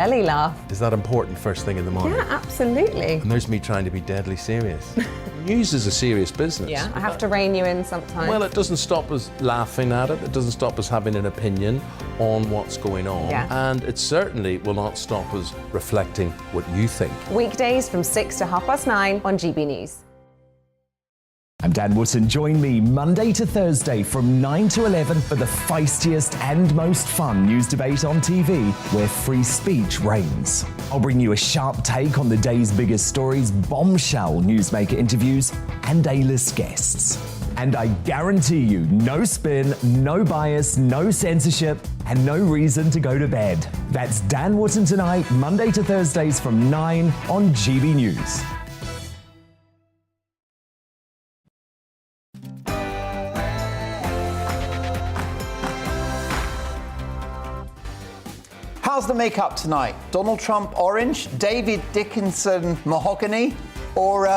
Belly laugh. Is that important first thing in the morning? Yeah, absolutely. And there's me trying to be deadly serious. News is a serious business. Yeah, I have to rein you in sometimes. Well, it doesn't stop us laughing at it. It doesn't stop us having an opinion on what's going on. Yeah. And it certainly will not stop us reflecting what you think. Weekdays from 6 to 9:30 on GB News. I'm Dan Wootton. Join me Monday to Thursday from 9 to 11 for the feistiest and most fun news debate on TV, where free speech reigns. I'll bring you a sharp take on the day's biggest stories, bombshell newsmaker interviews, and A-list guests. And I guarantee you, no spin, no bias, no censorship, and no reason to go to bed. That's Dan Wootton tonight, Monday to Thursdays from 9 on GB News. How's the makeup tonight? Donald Trump orange, David Dickinson mahogany, or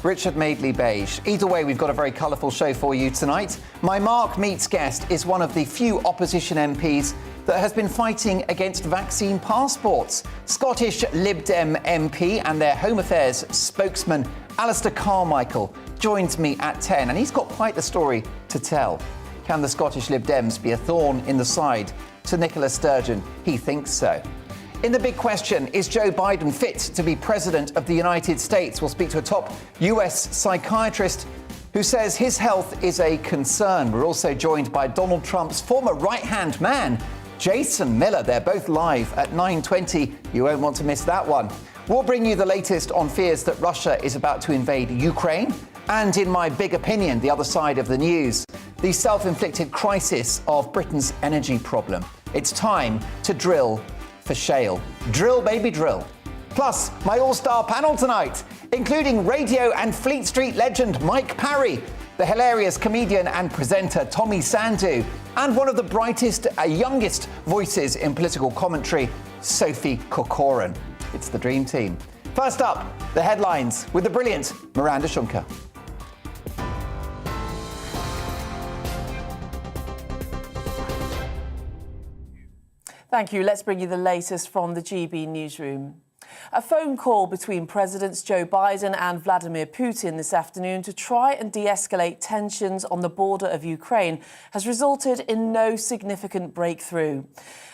Richard Madeley beige? Either way, we've got a very colourful show for you tonight. My Mark Meets guest is one of the few opposition MPs that has been fighting against vaccine passports. Scottish Lib Dem MP and their Home Affairs spokesman, Alistair Carmichael, joins me at 10, and he's got quite the story to tell. Can the Scottish Lib Dems be a thorn in the side to Nicola Sturgeon? He thinks so. In the big question, is Joe Biden fit to be president of the United States? We'll speak to a top US psychiatrist who says his health is a concern. We're also joined by Donald Trump's former right-hand man, Jason Miller. They're both live at 9:20. You won't want to miss that one. We'll bring you the latest on fears that Russia is about to invade Ukraine. And in my big opinion, the other side of the news, the self-inflicted crisis of Britain's energy problem. It's time to drill for shale. Drill, baby, drill. Plus, my all-star panel tonight, including radio and Fleet Street legend Mike Parry, the hilarious comedian and presenter Tommy Sandu, and one of the brightest, youngest voices in political commentary, Sophie Corcoran. It's the dream team. First up, the headlines with the brilliant Miranda Shunker. Thank you. Let's bring you the latest from the GB newsroom. A phone call between Presidents Joe Biden and Vladimir Putin this afternoon to try and de-escalate tensions on the border of Ukraine has resulted in no significant breakthrough.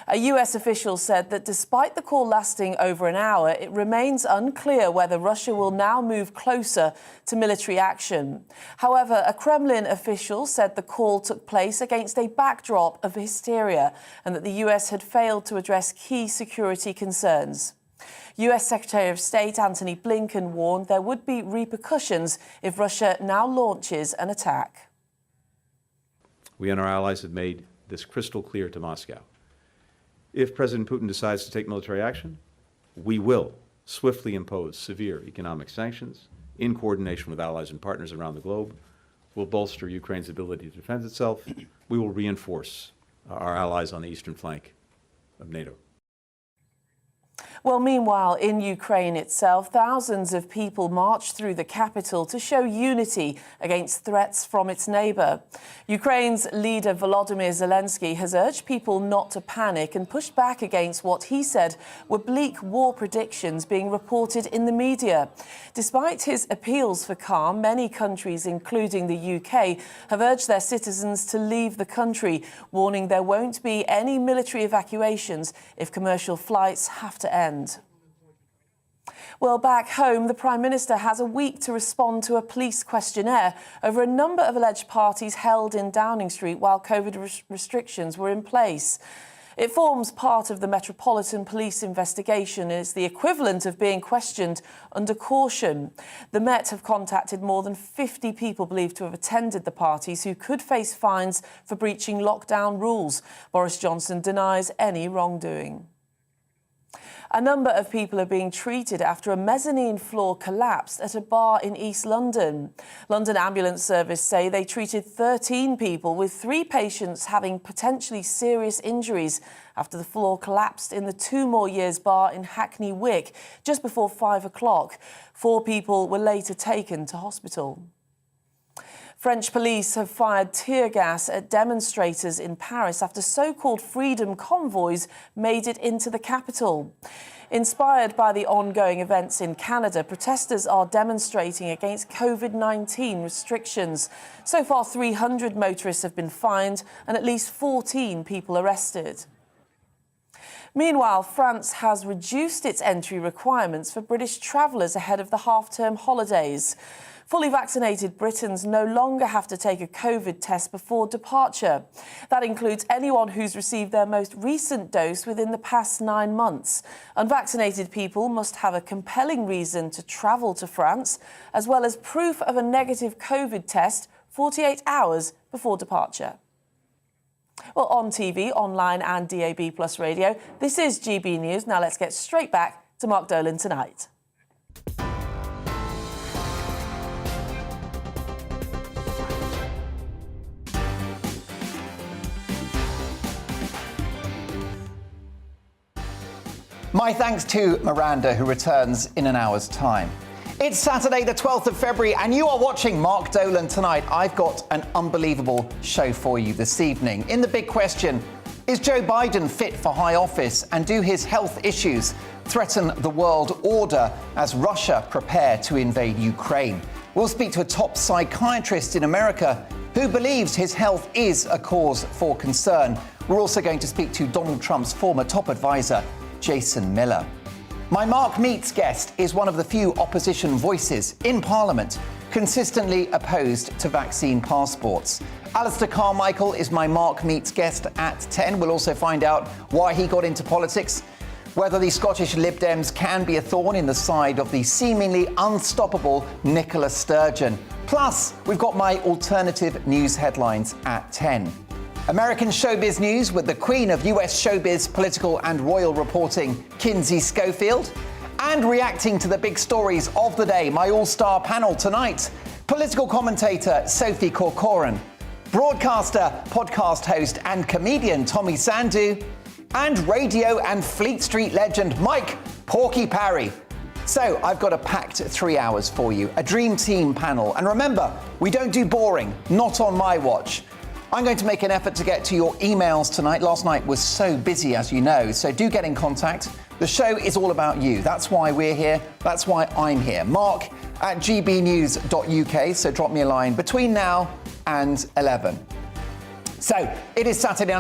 A US official said that despite the call lasting over an hour, it remains unclear whether Russia will now move closer to military action. However, a Kremlin official said the call took place against a backdrop of hysteria and that the US had failed to address key security concerns. US Secretary of State Antony Blinken warned there would be repercussions if Russia now launches an attack. We and our allies have made this crystal clear to Moscow. If President Putin decides to take military action, we will swiftly impose severe economic sanctions in coordination with allies and partners around the globe. We'll bolster Ukraine's ability to defend itself. We will reinforce our allies on the eastern flank of NATO. Well, meanwhile, in Ukraine itself, thousands of people marched through the capital to show unity against threats from its neighbour. Ukraine's leader Volodymyr Zelensky has urged people not to panic and pushed back against what he said were bleak war predictions being reported in the media. Despite his appeals for calm, many countries, including the UK, have urged their citizens to leave the country, warning there won't be any military evacuations if commercial flights have to end. Well, back home, the Prime Minister has a week to respond to a police questionnaire over a number of alleged parties held in Downing Street while COVID restrictions were in place. It forms part of the Metropolitan Police investigation and is the equivalent of being questioned under caution. The Met have contacted more than 50 people believed to have attended the parties who could face fines for breaching lockdown rules. Boris Johnson denies any wrongdoing. A number of people are being treated after a mezzanine floor collapsed at a bar in East London. London Ambulance Service say they treated 13 people, with 3 patients having potentially serious injuries after the floor collapsed in the Two More Years bar in Hackney Wick just before 5 o'clock. 4 people were later taken to hospital. French police have fired tear gas at demonstrators in Paris after so-called freedom convoys made it into the capital. Inspired by the ongoing events in Canada, protesters are demonstrating against COVID-19 restrictions. So far, 300 motorists have been fined and at least 14 people arrested. Meanwhile, France has reduced its entry requirements for British travellers ahead of the half-term holidays. Fully vaccinated Britons no longer have to take a COVID test before departure. That includes anyone who's received their most recent dose within the past 9 months. Unvaccinated people must have a compelling reason to travel to France, as well as proof of a negative COVID test 48 hours before departure. Well, on TV, online and DAB+ radio, this is GB News. Now let's get straight back to Mark Dolan tonight. My thanks to Miranda, who returns in an hour's time. It's Saturday, the 12th of February, and you are watching Mark Dolan tonight. I've got an unbelievable show for you this evening. In the big question, is Joe Biden fit for high office, and do his health issues threaten the world order as Russia prepare to invade Ukraine? We'll speak to a top psychiatrist in America who believes his health is a cause for concern. We're also going to speak to Donald Trump's former top advisor, Jason Miller. My Mark Meets guest is one of the few opposition voices in Parliament consistently opposed to vaccine passports. Alistair Carmichael is my Mark Meets guest at 10. We'll also find out why he got into politics, whether the Scottish Lib Dems can be a thorn in the side of the seemingly unstoppable Nicola Sturgeon. Plus, we've got my alternative news headlines at 10. American showbiz news with the queen of US showbiz political and royal reporting, Kinsey Schofield. And reacting to the big stories of the day, my all-star panel tonight, political commentator Sophie Corcoran, broadcaster, podcast host and comedian Tommy Sandu, and radio and Fleet Street legend Mike Porky Parry. So I've got a packed 3 hours for you, a dream team panel. And remember, we don't do boring, not on my watch. I'm going to make an effort to get to your emails tonight. Last night was so busy, as you know, so do get in contact. The show is all about you. That's why we're here. That's why I'm here. Mark at gbnews.uk, so drop me a line between now and 11. So it is Saturday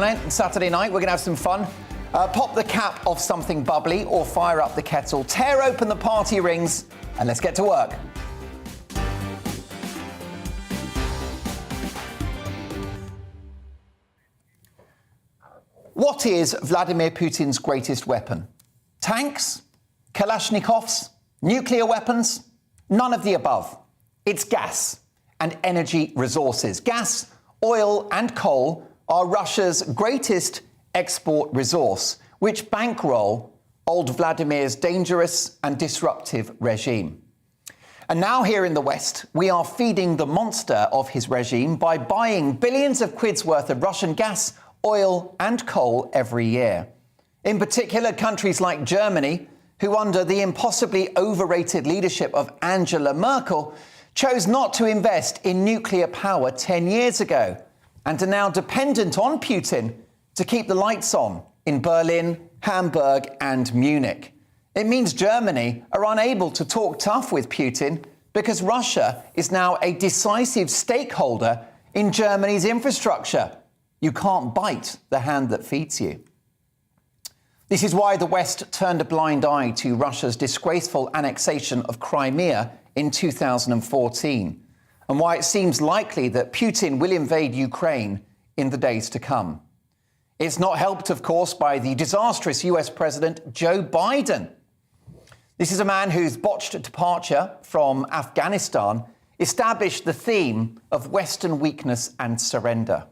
night. We're going to have some fun. Pop the cap off something bubbly or fire up the kettle. Tear open the party rings and let's get to work. What is Vladimir Putin's greatest weapon? Tanks? Kalashnikovs? Nuclear weapons? None of the above. It's gas and energy resources. Gas, oil and coal are Russia's greatest export resource, which bankroll old Vladimir's dangerous and disruptive regime. And now here in the West, we are feeding the monster of his regime by buying billions of quids worth of Russian gas, oil and coal every year. In particular, countries like Germany, who under the impossibly overrated leadership of Angela Merkel, chose not to invest in nuclear power 10 years ago and are now dependent on Putin to keep the lights on in Berlin, Hamburg and Munich. It means Germany are unable to talk tough with Putin because Russia is now a decisive stakeholder in Germany's infrastructure. You can't bite the hand that feeds you. This is why the West turned a blind eye to Russia's disgraceful annexation of Crimea in 2014, and why it seems likely that Putin will invade Ukraine in the days to come. It's not helped, of course, by the disastrous US President Joe Biden. This is a man whose botched departure from Afghanistan established the theme of Western weakness and surrender.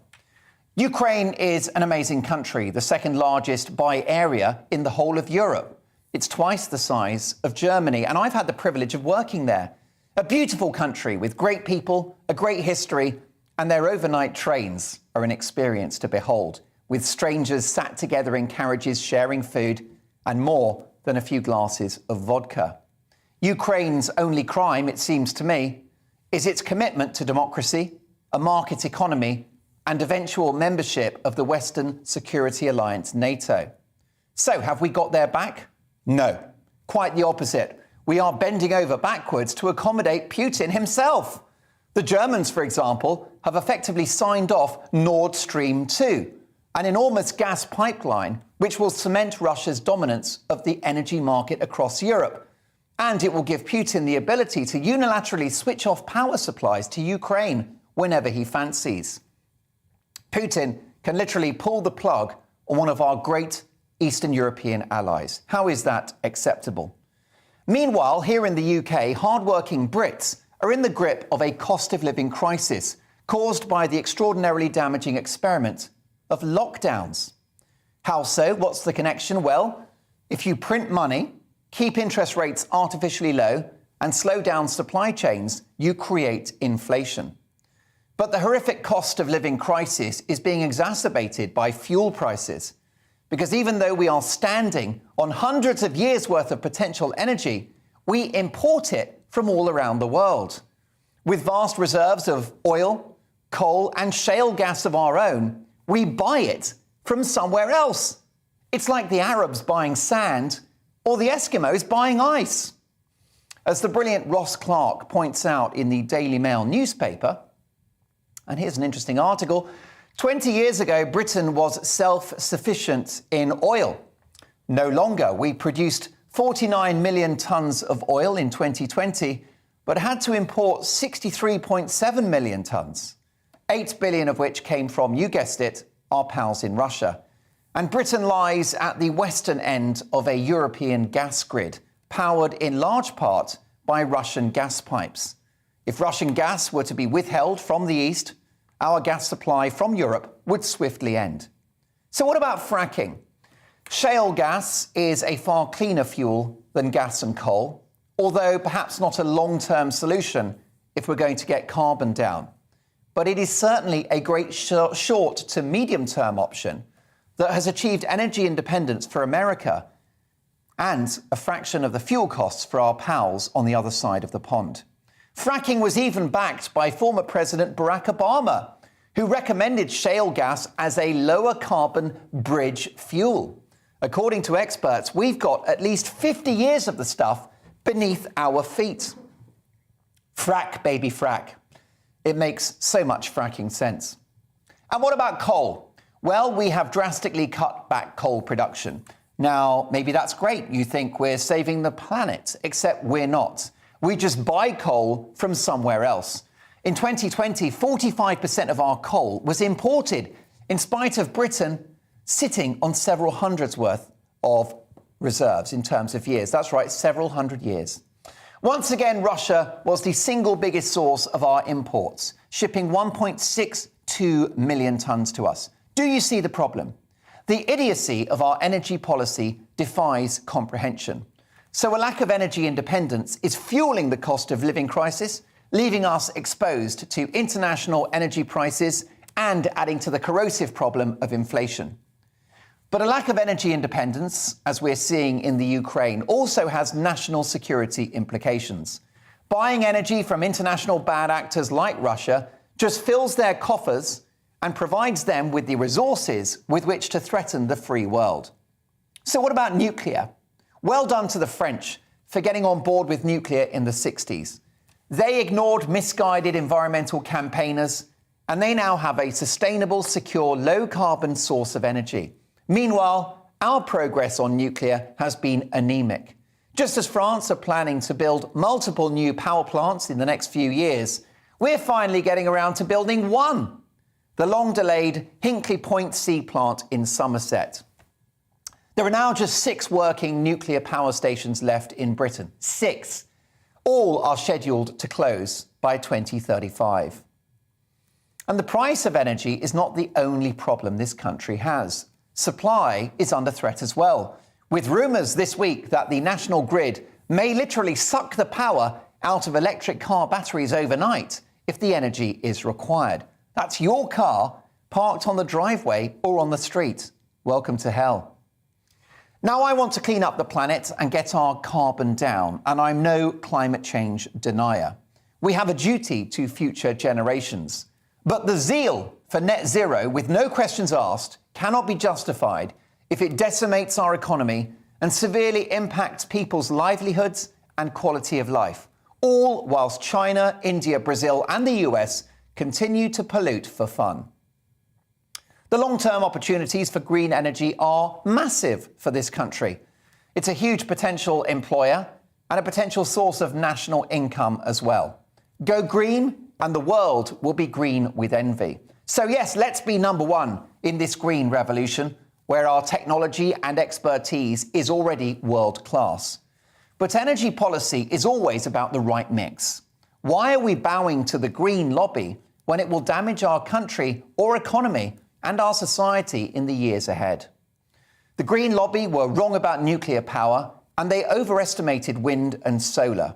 Ukraine is an amazing country, the second largest by area in the whole of Europe. It's twice the size of Germany, and I've had the privilege of working there. A beautiful country with great people, a great history, and their overnight trains are an experience to behold, with strangers sat together in carriages sharing food and more than a few glasses of vodka. Ukraine's only crime, it seems to me, is its commitment to democracy, a market economy, and eventual membership of the Western Security Alliance, NATO. So, have we got their back? No. Quite the opposite. We are bending over backwards to accommodate Putin himself. The Germans, for example, have effectively signed off Nord Stream 2, an enormous gas pipeline which will cement Russia's dominance of the energy market across Europe. And it will give Putin the ability to unilaterally switch off power supplies to Ukraine whenever he fancies. Putin can literally pull the plug on one of our great Eastern European allies. How is that acceptable? Meanwhile, here in the UK, hard-working Brits are in the grip of a cost of living crisis caused by the extraordinarily damaging experiment of lockdowns. How so? What's the connection? Well, if you print money, keep interest rates artificially low, and slow down supply chains, you create inflation. But the horrific cost of living crisis is being exacerbated by fuel prices. Because even though we are standing on hundreds of years' worth of potential energy, we import it from all around the world. With vast reserves of oil, coal, and shale gas of our own, we buy it from somewhere else. It's like the Arabs buying sand or the Eskimos buying ice. As the brilliant Ross Clark points out in the Daily Mail newspaper, and here's an interesting article, 20 years ago, Britain was self-sufficient in oil. No longer. We produced 49 million tonnes of oil in 2020, but had to import 63.7 million tonnes, 8 billion of which came from, you guessed it, our pals in Russia. And Britain lies at the western end of a European gas grid, powered in large part by Russian gas pipes. If Russian gas were to be withheld from the east, our gas supply from Europe would swiftly end. So what about fracking? Shale gas is a far cleaner fuel than gas and coal, although perhaps not a long-term solution if we're going to get carbon down. But it is certainly a great short to medium-term option that has achieved energy independence for America and a fraction of the fuel costs for our pals on the other side of the pond. Fracking was even backed by former President Barack Obama, who recommended shale gas as a lower carbon bridge fuel. According to experts, we've got at least 50 years of the stuff beneath our feet. Frack, baby, frack. It makes so much fracking sense. And what about coal? Well, we have drastically cut back coal production. Now, maybe that's great. You think we're saving the planet, except we're not. We just buy coal from somewhere else. In 2020, 45% of our coal was imported, in spite of Britain sitting on several hundreds worth of reserves in terms of years. That's right, several hundred years. Once again, Russia was the single biggest source of our imports, shipping 1.62 million tonnes to us. Do you see the problem? The idiocy of our energy policy defies comprehension. So a lack of energy independence is fueling the cost of living crisis, leaving us exposed to international energy prices and adding to the corrosive problem of inflation. But a lack of energy independence, as we're seeing in the Ukraine, also has national security implications. Buying energy from international bad actors like Russia just fills their coffers and provides them with the resources with which to threaten the free world. So what about nuclear? Well done to the French for getting on board with nuclear in the 60s. They ignored misguided environmental campaigners, and they now have a sustainable, secure, low-carbon source of energy. Meanwhile, our progress on nuclear has been anemic. Just as France are planning to build multiple new power plants in the next few years, we're finally getting around to building one, the long-delayed Hinkley Point C plant in Somerset. There are now just 6 working nuclear power stations left in Britain. 6. All are scheduled to close by 2035. And the price of energy is not the only problem this country has. Supply is under threat as well, with rumours this week that the national grid may literally suck the power out of electric car batteries overnight if the energy is required. That's your car parked on the driveway or on the street. Welcome to hell. Now, I want to clean up the planet and get our carbon down, and I'm no climate change denier. We have a duty to future generations. But the zeal for net zero, with no questions asked, cannot be justified if it decimates our economy and severely impacts people's livelihoods and quality of life, all whilst China, India, Brazil and the US continue to pollute for fun. The long-term opportunities for green energy are massive for this country. It's a huge potential employer and a potential source of national income as well. Go green and the world will be green with envy. So yes, let's be number one in this green revolution, where our technology and expertise is already world-class. But energy policy is always about the right mix. Why are we bowing to the green lobby when it will damage our country or economy and our society in the years ahead? The green lobby were wrong about nuclear power, and they overestimated wind and solar.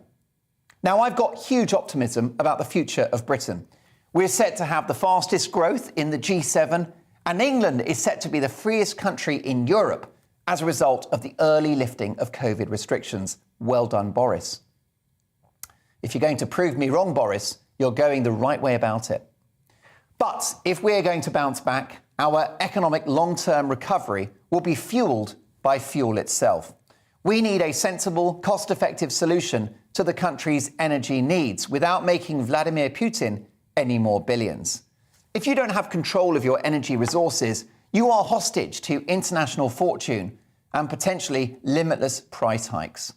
Now, I've got huge optimism about the future of Britain. We're set to have the fastest growth in the G7, and England is set to be the freest country in Europe as a result of the early lifting of COVID restrictions. Well done, Boris. If you're going to prove me wrong, Boris, you're going the right way about it. But if we're going to bounce back, our economic long-term recovery will be fueled by fuel itself. We need a sensible, cost-effective solution to the country's energy needs without making Vladimir Putin any more billions. If you don't have control of your energy resources, you are hostage to international fortune and potentially limitless price hikes.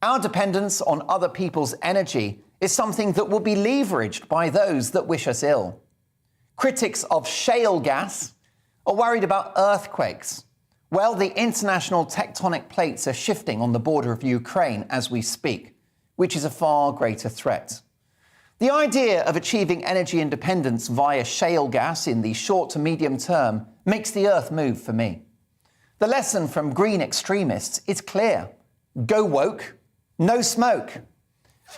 Our dependence on other people's energy is something that will be leveraged by those that wish us ill. Critics of shale gas are worried about earthquakes. Well, the international tectonic plates are shifting on the border of Ukraine as we speak, which is a far greater threat. The idea of achieving energy independence via shale gas in the short to medium term makes the earth move for me. The lesson from green extremists is clear. Go woke, no smoke.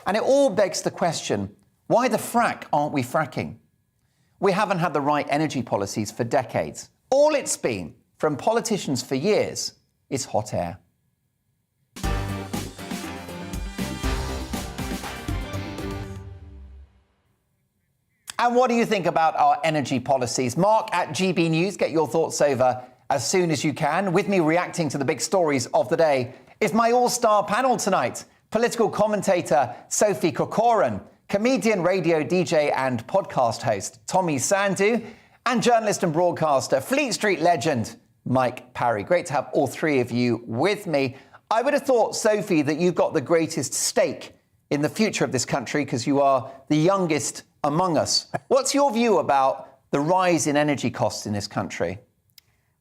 And it all begs the question, why the frack aren't we fracking? We haven't had the right energy policies for decades. All it's been, from politicians for years, is hot air. And what do you think about our energy policies? Mark at GBNews, get your thoughts over as soon as you can. With me reacting to the big stories of the day is my all-star panel tonight. Political commentator Sophie Corcoran, comedian, radio DJ and podcast host Tommy Sandu, and journalist and broadcaster, Fleet Street legend Mike Parry. Great to have all three of you with me. I would have thought, Sophie, that you've got the greatest stake in the future of this country because you are the youngest among us. What's your view about the rise in energy costs in this country?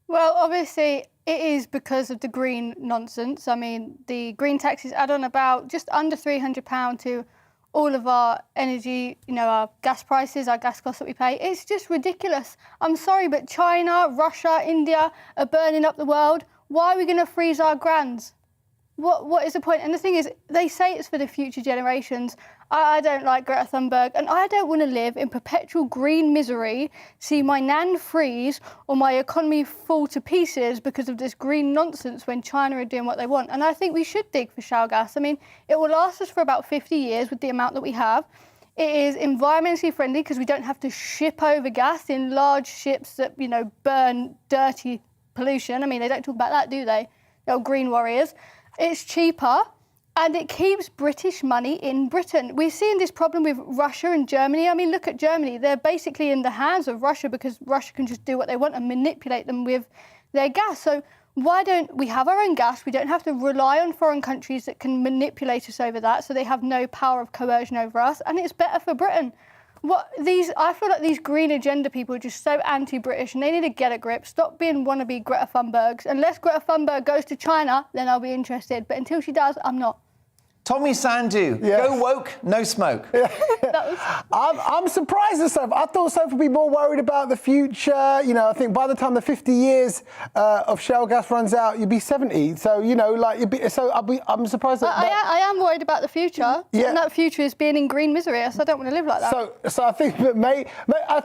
Well, obviously, it is because of the green nonsense. I mean, the green taxes add on about just under £300 to all of our energy, our gas prices, our gas costs that we pay. It's just ridiculous. I'm sorry, but China, Russia, India are burning up the world. Why are we going to freeze our grands? What is the point? And the thing is, they say it's for the future generations. I don't like Greta Thunberg, and I don't want to live in perpetual green misery, see my nan freeze or my economy fall to pieces because of this green nonsense when China are doing what they want. And I think we should dig for shale gas. I mean, it will last us for about 50 years with the amount that we have. It is environmentally friendly because we don't have to ship over gas in large ships that, burn dirty pollution. I mean, they don't talk about that, do they? They're green warriors. It's cheaper. And it keeps British money in Britain. We're seeing this problem with Russia and Germany. I mean, look at Germany. They're basically in the hands of Russia because Russia can just do what they want and manipulate them with their gas. So why don't we have our own gas? We don't have to rely on foreign countries that can manipulate us over that, so they have no power of coercion over us. And it's better for Britain. I feel like these green agenda people are just so anti-British and they need to get a grip. Stop being wannabe Greta Thunbergs. Unless Greta Thunberg goes to China, then I'll be interested. But until she does, I'm not. Tommy Sandu, Go woke, no smoke. I'm surprised at Soph. I thought Soph would be more worried about the future. I think by the time the 50 years of shale gas runs out, you'd be 70. So, I'm surprised that... I am worried about the future. Yeah. And that future is being in green misery, so I don't want to live like that. So I think that I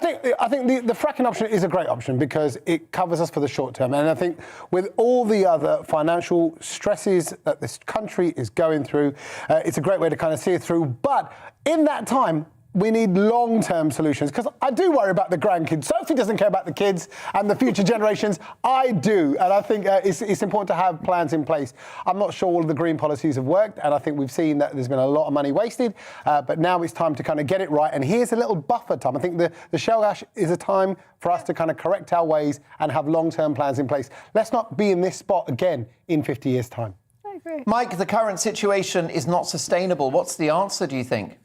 think the fracking option is a great option because it covers us for the short term. And I think with all the other financial stresses that this country is going through, it's a great way to kind of see it through. But in that time, we need long-term solutions, because I do worry about the grandkids. Sophie doesn't care about the kids and the future generations. I do, and I think it's important to have plans in place. I'm not sure all of the green policies have worked, and I think we've seen that there's been a lot of money wasted, but now it's time to kind of get it right. And here's a little buffer time. I think the shale gas is a time for us to kind of correct our ways and have long-term plans in place. Let's not be in this spot again in 50 years' time. I agree. Mike, the current situation is not sustainable. What's the answer, do you think?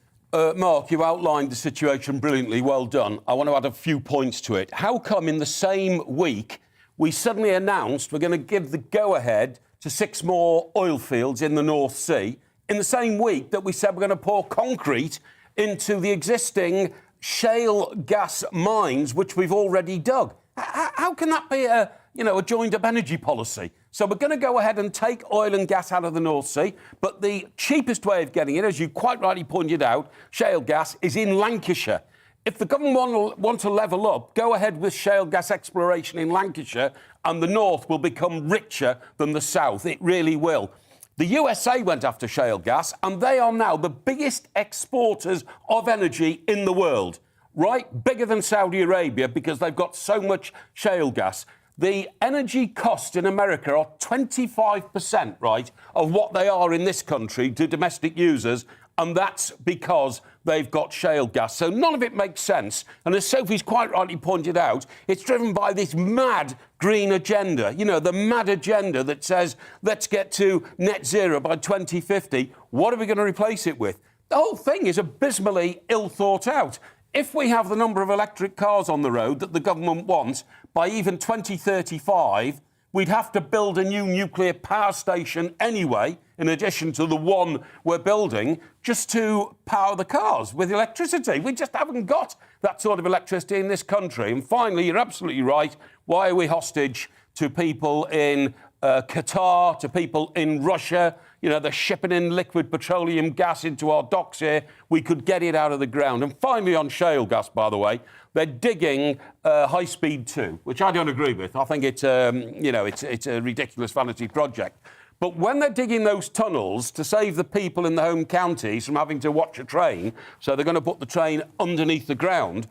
Mark, you outlined the situation brilliantly. Well done. I want to add a few points to it. How come in the same week we suddenly announced we're going to give the go-ahead to 6 more oil fields in the North Sea, in the same week that we said we're going to pour concrete into the existing shale gas mines, which we've already dug? How can that be a joined-up energy policy? So we're going to go ahead and take oil and gas out of the North Sea, but the cheapest way of getting it, as you quite rightly pointed out, shale gas, is in Lancashire. If the government want to level up, go ahead with shale gas exploration in Lancashire, and the North will become richer than the South. It really will. The USA went after shale gas, and they are now the biggest exporters of energy in the world. Right? Bigger than Saudi Arabia, because they've got so much shale gas. The energy costs in America are 25%, right, of what they are in this country to domestic users, and that's because they've got shale gas. So none of it makes sense. And as Sophie's quite rightly pointed out, it's driven by this mad green agenda, the mad agenda that says, let's get to net zero by 2050. What are we going to replace it with? The whole thing is abysmally ill thought out. If we have the number of electric cars on the road that the government wants, by even 2035, we'd have to build a new nuclear power station anyway, in addition to the one we're building, just to power the cars with electricity. We just haven't got that sort of electricity in this country. And finally, you're absolutely right. Why are we hostage to people in Qatar, to people in Russia? They're shipping in liquid petroleum gas into our docks here. We could get it out of the ground. And finally, on shale gas, by the way, they're digging High Speed 2, which I don't agree with. I think it's a ridiculous vanity project. But when they're digging those tunnels to save the people in the home counties from having to watch a train, so they're going to put the train underneath the ground,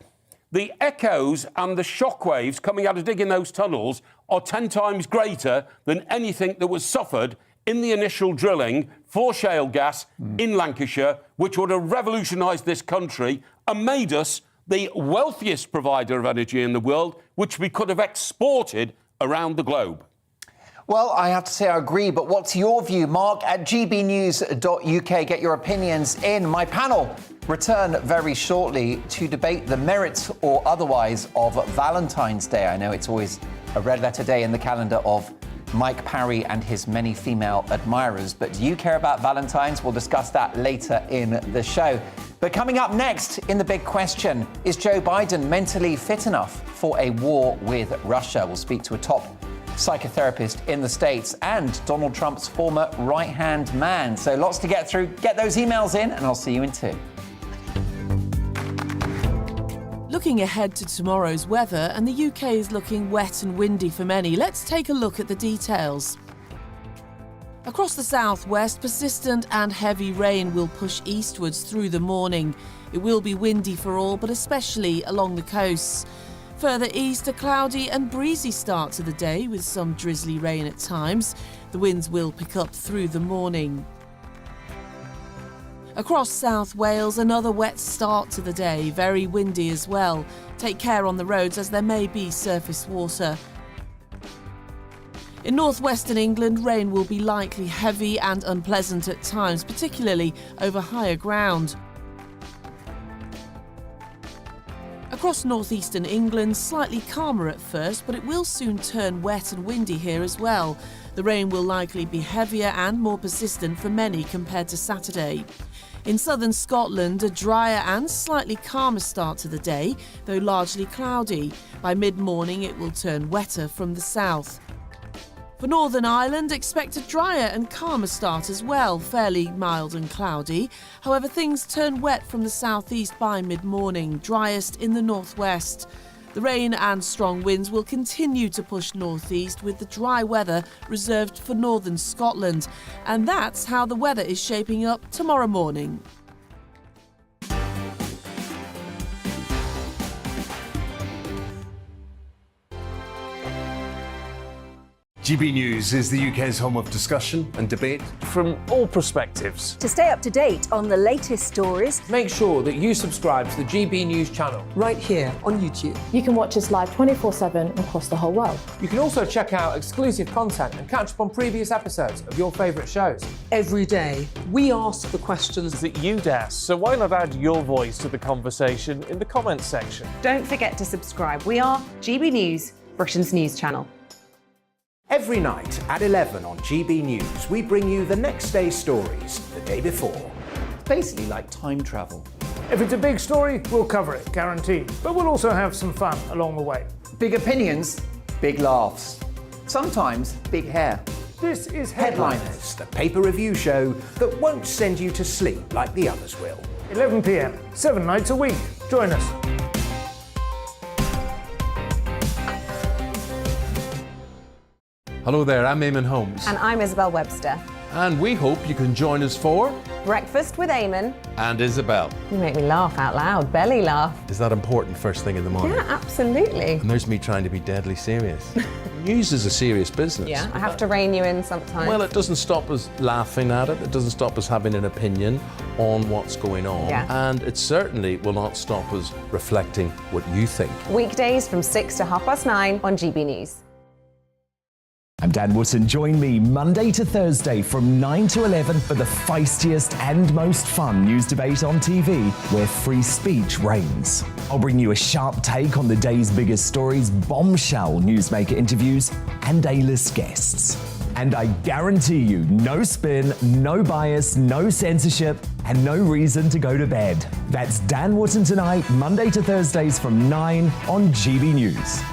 the echoes and the shockwaves coming out of digging those tunnels are 10 times greater than anything that was suffered in the initial drilling for shale gas in Lancashire, which would have revolutionised this country and made us the wealthiest provider of energy in the world, which we could have exported around the globe. Well, I have to say I agree, but what's your view? Mark at gbnews.uk. Get your opinions in. My panel return very shortly to debate the merits or otherwise of Valentine's Day. I know it's always a red letter day in the calendar of Mike Parry and his many female admirers. But do you care about Valentine's? We'll discuss that later in the show. But coming up next in the big question, is Joe Biden mentally fit enough for a war with Russia? We'll speak to a top psychotherapist in the States and Donald Trump's former right-hand man. So lots to get through. Get those emails in and I'll see you in 2. Looking ahead to tomorrow's weather, and the UK is looking wet and windy for many. Let's take a look at the details. Across the southwest, persistent and heavy rain will push eastwards through the morning. It will be windy for all, but especially along the coasts. Further east, a cloudy and breezy start to the day with some drizzly rain at times. The winds will pick up through the morning. Across South Wales, another wet start to the day, very windy as well. Take care on the roads as there may be surface water. In northwestern England, rain will be likely heavy and unpleasant at times, particularly over higher ground. Across northeastern England, slightly calmer at first, but it will soon turn wet and windy here as well. The rain will likely be heavier and more persistent for many compared to Saturday. In southern Scotland, a drier and slightly calmer start to the day, though largely cloudy. By mid-morning, it will turn wetter from the south. For Northern Ireland, expect a drier and calmer start as well, fairly mild and cloudy. However, things turn wet from the southeast by mid-morning, driest in the northwest. The rain and strong winds will continue to push northeast with the dry weather reserved for northern Scotland. And that's how the weather is shaping up tomorrow morning. GB News is the UK's home of discussion and debate. From all perspectives. To stay up to date on the latest stories, make sure that you subscribe to the GB News channel right here on YouTube. You can watch us live 24/7 across the whole world. You can also check out exclusive content and catch up on previous episodes of your favourite shows. Every day, we ask the questions that you'd ask, so why not add your voice to the conversation in the comments section? Don't forget to subscribe. We are GB News, Britain's news channel. Every night at 11 on GB News, we bring you the next day's stories the day before. It's basically like time travel. If it's a big story, we'll cover it, guaranteed. But we'll also have some fun along the way. Big opinions, big laughs. Sometimes big hair. This is Headliners, the paper review show that won't send you to sleep like the others will. 11 p.m, 7 nights a week. Join us. Hello there, I'm Eamon Holmes. And I'm Isabel Webster. And we hope you can join us for Breakfast with Eamon. And Isabel. You make me laugh out loud, belly laugh. Is that important first thing in the morning? Yeah, absolutely. And there's me trying to be deadly serious. News is a serious business. Yeah, I have to rein you in sometimes. Well, it doesn't stop us laughing at it. It doesn't stop us having an opinion on what's going on. Yeah. And it certainly will not stop us reflecting what you think. Weekdays from 6 to 9:30 on GB News. I'm Dan Wootton. Join me Monday to Thursday from 9 to 11 for the feistiest and most fun news debate on TV, where free speech reigns. I'll bring you a sharp take on the day's biggest stories, bombshell newsmaker interviews, and A-list guests. And I guarantee you, no spin, no bias, no censorship, and no reason to go to bed. That's Dan Wootton Tonight, Monday to Thursdays from 9 on GB News.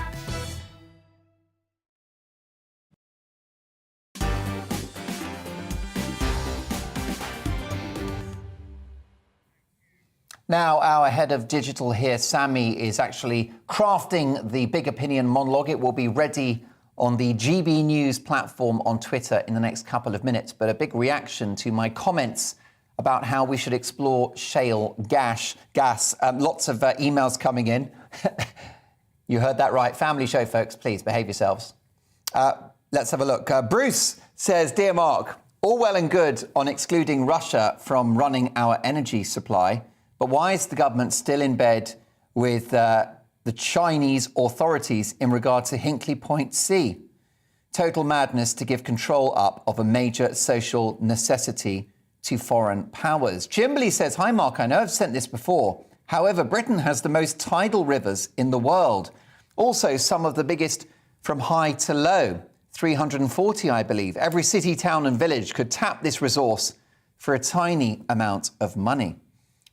Now, our head of digital here, Sammy, is actually crafting the Big Opinion monologue. It will be ready on the GB News platform on Twitter in the next couple of minutes. But a big reaction to my comments about how we should explore shale gas. Lots of emails coming in. You heard that right. Family show, folks. Please behave yourselves. Let's have a look. Bruce says, Dear Mark, all well and good on excluding Russia from running our energy supply. But why is the government still in bed with the Chinese authorities in regard to Hinkley Point C? Total madness to give control up of a major social necessity to foreign powers. Jimberly says, Hi, Mark, I know I've sent this before. However, Britain has the most tidal rivers in the world. Also, some of the biggest from high to low. 340, I believe. Every city, town and village could tap this resource for a tiny amount of money.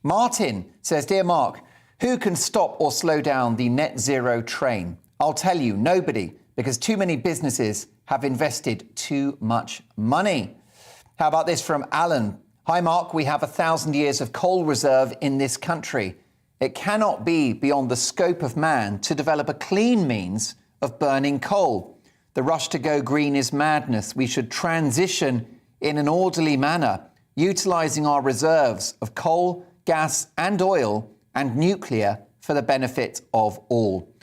Martin says, Dear Mark, who can stop or slow down the net zero train? I'll tell you, nobody, because too many businesses have invested too much money. How about this from Alan? Hi, Mark, we have 1,000 years of coal reserve in this country. It cannot be beyond the scope of man to develop a clean means of burning coal. The rush to go green is madness. We should transition in an orderly manner, utilising our reserves of coal, gas and oil and nuclear for the benefit of all.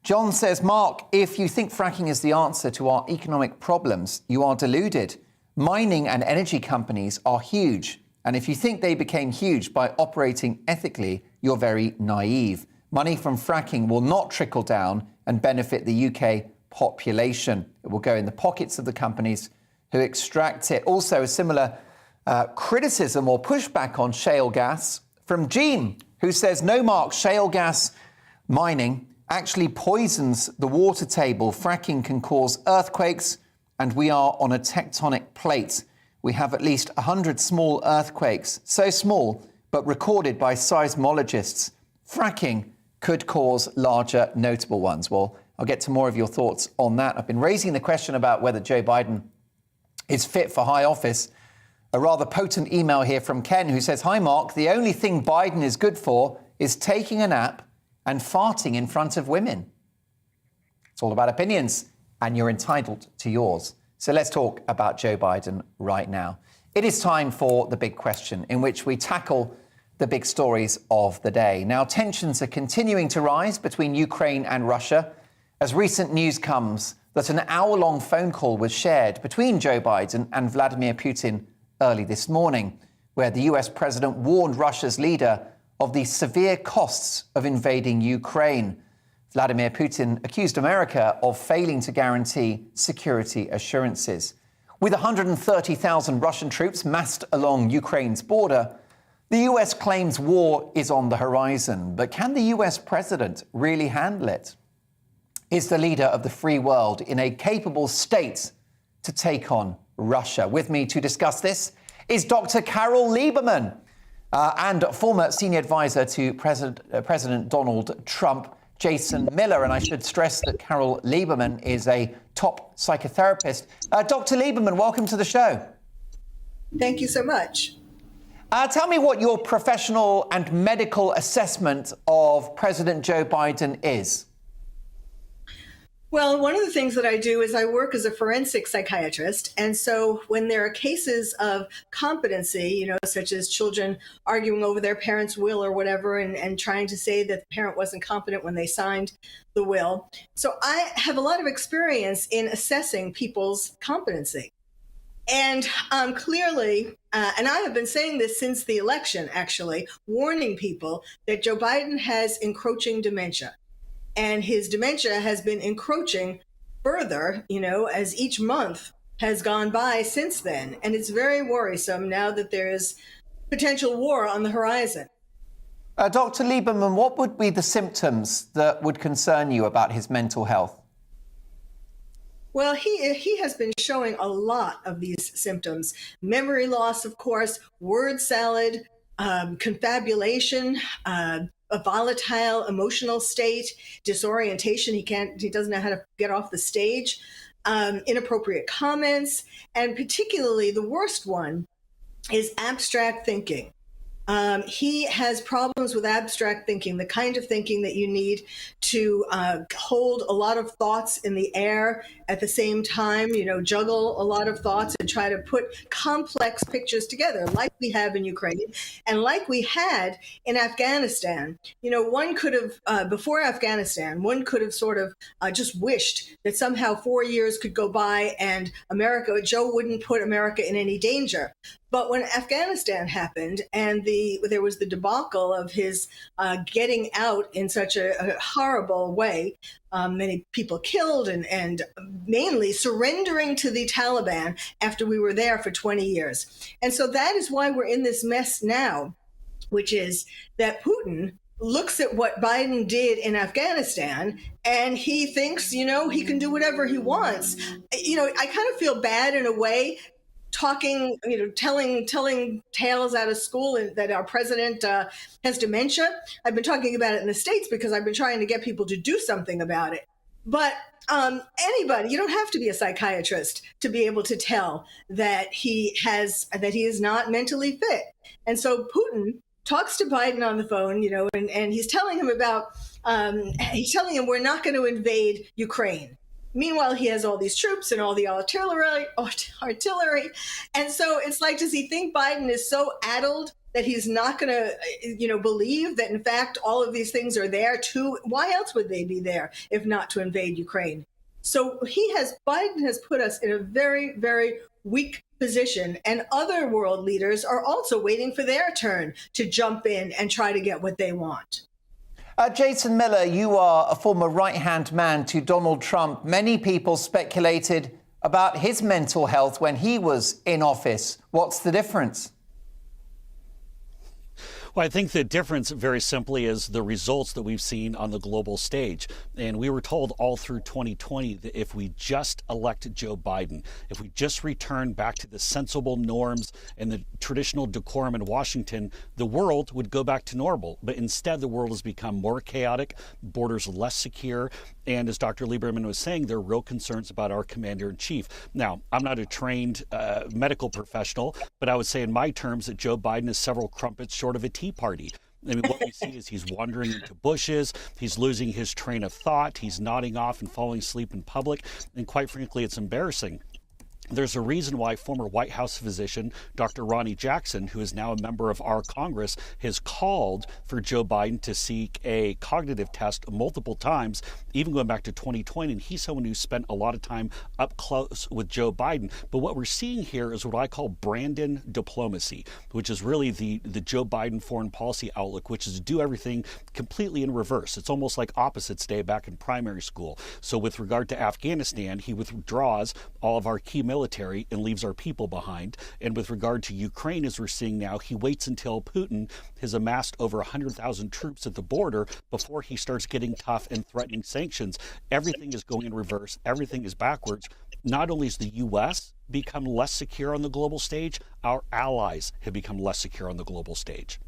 John says, Mark, if you think fracking is the answer to our economic problems, you are deluded. Mining and energy companies are huge. And if you think they became huge by operating ethically, you're very naive. Money from fracking will not trickle down and benefit the UK population. It will go in the pockets of the companies who extract it. Also, a similar criticism or pushback on shale gas from Jean, who says, no, Mark, shale gas mining actually poisons the water table. Fracking can cause earthquakes, and we are on a tectonic plate. We have at least 100 small earthquakes, so small, but recorded by seismologists. Fracking could cause larger notable ones. Well, I'll get to more of your thoughts on that. I've been raising the question about whether Joe Biden is fit for high office. A rather potent email here from Ken, who says, Hi, Mark, the only thing Biden is good for is taking a nap and farting in front of women. It's all about opinions, and you're entitled to yours. So let's talk about Joe Biden right now. It is time for the big question, in which we tackle the big stories of the day. Now, tensions are continuing to rise between Ukraine and Russia, as recent news comes that an hour-long phone call was shared between Joe Biden and Vladimir Putin early this morning, where the US president warned Russia's leader of the severe costs of invading Ukraine. Vladimir Putin accused America of failing to guarantee security assurances. With 130,000 Russian troops massed along Ukraine's border, the US claims war is on the horizon. But can the US president really handle it? Is the leader of the free world in a capable state to take on Russia? With me to discuss this is Dr. Carol Lieberman and former senior advisor to President Donald Trump, Jason Miller. And I should stress that Carol Lieberman is a top psychotherapist. Dr. Lieberman, welcome to the show. Thank you so much. Tell me what your professional and medical assessment of President Joe Biden is. Well, one of the things that I do is I work as a forensic psychiatrist. And so when there are cases of competency, such as children arguing over their parents' will or whatever, and trying to say that the parent wasn't competent when they signed the will. So I have a lot of experience in assessing people's competency. And clearly, and I have been saying this since the election, actually, warning people that Joe Biden has encroaching dementia. And his dementia has been encroaching further, as each month has gone by since then. And it's very worrisome now that there is potential war on the horizon. Dr. Lieberman, what would be the symptoms that would concern you about his mental health? Well, he has been showing a lot of these symptoms. Memory loss, of course, word salad, confabulation, a volatile emotional state, disorientation. He doesn't know how to get off the stage, inappropriate comments, and particularly the worst one is abstract thinking. He has problems with abstract thinking, the kind of thinking that you need to hold a lot of thoughts in the air at the same time, juggle a lot of thoughts and try to put complex pictures together like we have in Ukraine and like we had in Afghanistan. One could have, before Afghanistan, one could have sort of just wished that somehow 4 years could go by and Joe wouldn't put America in any danger. But when Afghanistan happened and there was the debacle of his getting out in such a horrible way, many people killed and mainly surrendering to the Taliban after we were there for 20 years. And so that is why we're in this mess now, which is that Putin looks at what Biden did in Afghanistan and he thinks, he can do whatever he wants. I kind of feel bad in a way talking, telling tales out of school and that our president has dementia. I've been talking about it in the States because I've been trying to get people to do something about it. But anybody, you don't have to be a psychiatrist to be able to tell that he is not mentally fit. And so Putin talks to Biden on the phone, and he's telling him we're not going to invade Ukraine. Meanwhile, he has all these troops and all the artillery. And so it's like, does he think Biden is so addled that he's not going to, believe that, in fact, all of these things are there too? Why else would they be there if not to invade Ukraine? So Biden has put us in a very, very weak position. And other world leaders are also waiting for their turn to jump in and try to get what they want. Jason Miller, you are a former right-hand man to Donald Trump. Many people speculated about his mental health when he was in office. What's the difference? Well, I think the difference very simply is the results that we've seen on the global stage. And we were told all through 2020 that if we just elected Joe Biden, if we just returned back to the sensible norms and the traditional decorum in Washington, the world would go back to normal. But instead, the world has become more chaotic, borders less secure. And as Dr. Lieberman was saying, there are real concerns about our commander-in-chief. Now, I'm not a trained medical professional, but I would say in my terms that Joe Biden is several crumpets short of a Tea Party. I mean, what we see is he's wandering into bushes, he's losing his train of thought, he's nodding off and falling asleep in public, and quite frankly, it's embarrassing. There's a reason why former White House physician Dr. Ronnie Jackson, who is now a member of our Congress, has called for Joe Biden to seek a cognitive test multiple times, even going back to 2020. And he's someone who spent a lot of time up close with Joe Biden. But what we're seeing here is what I call Brandon diplomacy, which is really the Joe Biden foreign policy outlook, which is to do everything completely in reverse. It's almost like opposites day back in primary school. So with regard to Afghanistan, he withdraws all of our key military and leaves our people behind. And with regard to Ukraine, as we're seeing now, he waits until Putin has amassed over 100,000 troops at the border before he starts getting tough and threatening sanctions. Everything is going in reverse. Everything is backwards. Not only has the U.S. become less secure on the global stage, our allies have become less secure on the global stage.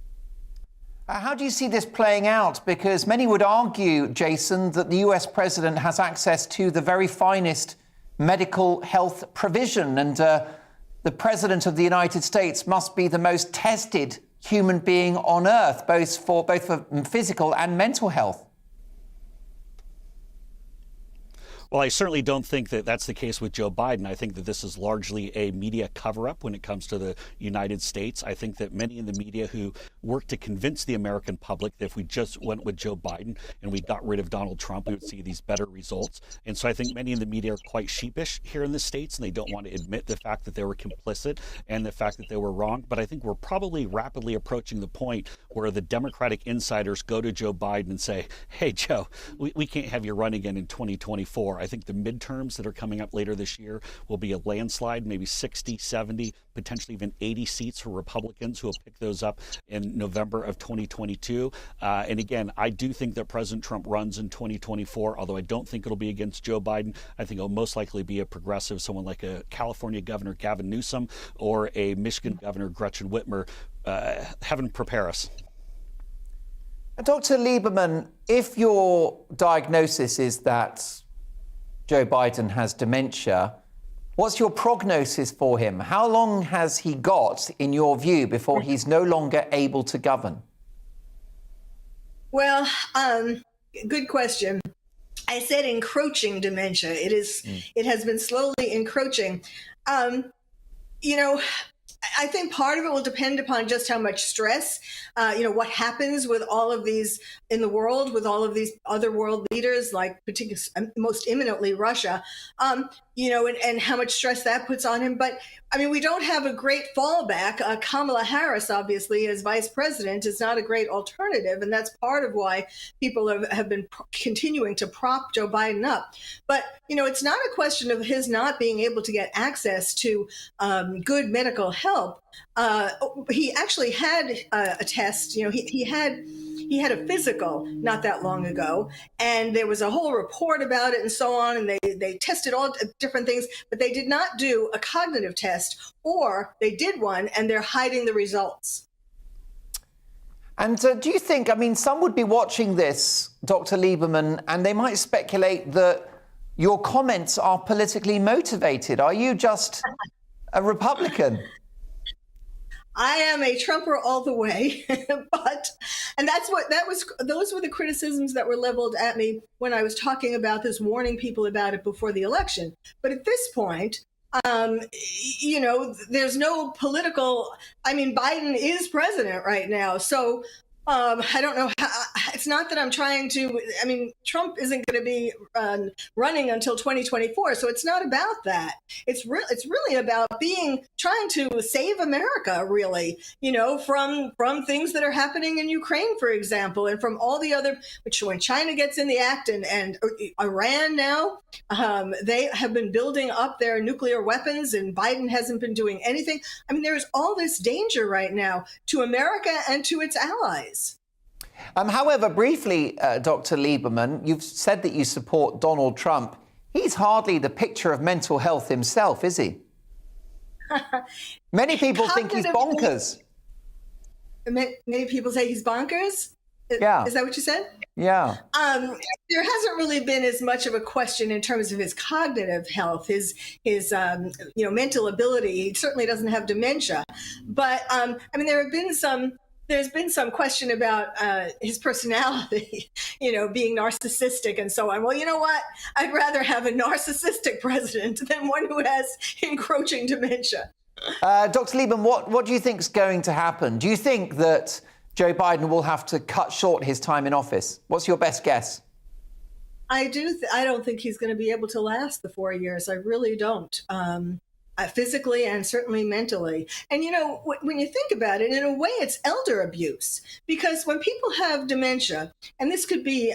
How do you see this playing out? Because many would argue, Jason, that the US president has access to the very finest medical health provision, and the president of the United States must be the most tested human being on earth, both for physical and mental health. Well, I certainly don't think that that's the case with Joe Biden. I think that this is largely a media cover-up when it comes to the United States. I think that many in the media who work to convince the American public that if we just went with Joe Biden and we got rid of Donald Trump, we would see these better results. And so I think many in the media are quite sheepish here in the States, and they don't want to admit the fact that they were complicit and the fact that they were wrong. But I think we're probably rapidly approaching the point where the Democratic insiders go to Joe Biden and say, hey, Joe, we can't have you run again in 2024. I think the midterms that are coming up later this year will be a landslide, maybe 60, 70, potentially even 80 seats for Republicans who will pick those up in November of 2022. And again, I do think that President Trump runs in 2024, although I don't think it'll be against Joe Biden. I think it'll most likely be a progressive, someone like a California Governor Gavin Newsom or a Michigan Governor Gretchen Whitmer. Heaven prepare us. Dr. Lieberman, if your diagnosis is that Joe Biden has dementia, what's your prognosis for him? How long has he got, in your view, before he's no longer able to govern? Well, good question. I said encroaching dementia. It has been slowly encroaching. I think part of it will depend upon just how much stress, what happens with all of these in the world, with all of these other world leaders, like most imminently Russia, and how much stress that puts on him. But I mean, we don't have a great fallback. Kamala Harris, obviously, as vice president, is not a great alternative. And that's part of why people have been continuing to prop Joe Biden up. But, it's not a question of his not being able to get access to good medical help. He actually had a test. He had a physical not that long ago, and there was a whole report about it and so on, and they tested all different things, but they did not do a cognitive test, or they did one and they're hiding the results. And do you think, some would be watching this, Dr. Lieberman, and they might speculate that your comments are politically motivated. Are you just a Republican? I am a Trumper all the way, those were the criticisms that were leveled at me when I was talking about this, warning people about it before the election. But at this point, there's no political, Biden is president right now. So I don't know how, it's not that I'm trying to, Trump isn't going to be running until 2024. So it's not about that. It's really about trying to save America, really, from things that are happening in Ukraine, for example, and from all the other, which when China gets in the act and Iran now, they have been building up their nuclear weapons and Biden hasn't been doing anything. There's all this danger right now to America and to its allies. However, briefly, Dr. Lieberman, you've said that you support Donald Trump. He's hardly the picture of mental health himself, is he? Many people think he's bonkers. Many people say he's bonkers? Yeah. Is that what you said? Yeah. There hasn't really been as much of a question in terms of his cognitive health, his mental ability. He certainly doesn't have dementia. But, there's been some question about his personality. being narcissistic and so on. Well, you know what? I'd rather have a narcissistic president than one who has encroaching dementia. Dr. Liebman, what do you think is going to happen? Do you think that Joe Biden will have to cut short his time in office? What's your best guess? I don't think he's going to be able to last the 4 years. I really don't. Physically and certainly mentally. And, when you think about it, in a way, it's elder abuse. Because when people have dementia, and this could be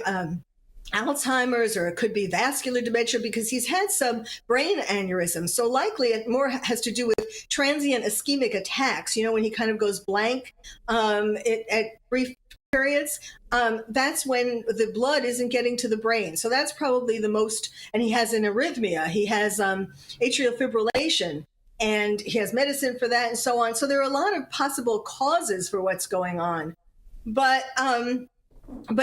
Alzheimer's or it could be vascular dementia, because he's had some brain aneurysms. So likely it more has to do with transient ischemic attacks, when he kind of goes blank at brief periods. That's when the blood isn't getting to the brain. So that's probably the most, and he has an arrhythmia. He has atrial fibrillation, and he has medicine for that and so on. So there are a lot of possible causes for what's going on. But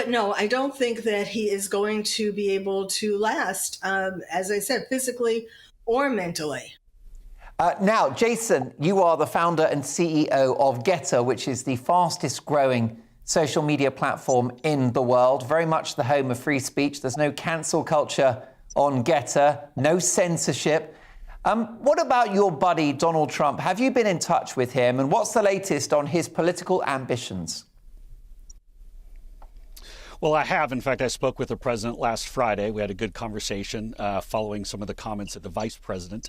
no, I don't think that he is going to be able to last, as I said, physically or mentally. Now, Jason, you are the founder and CEO of Getter, which is the fastest growing social media platform in the world, very much the home of free speech. There's no cancel culture on Getter, no censorship. What about your buddy, Donald Trump? Have you been in touch with him? And what's the latest on his political ambitions? Well, I have. In fact, I spoke with the president last Friday. We had a good conversation following some of the comments that the vice president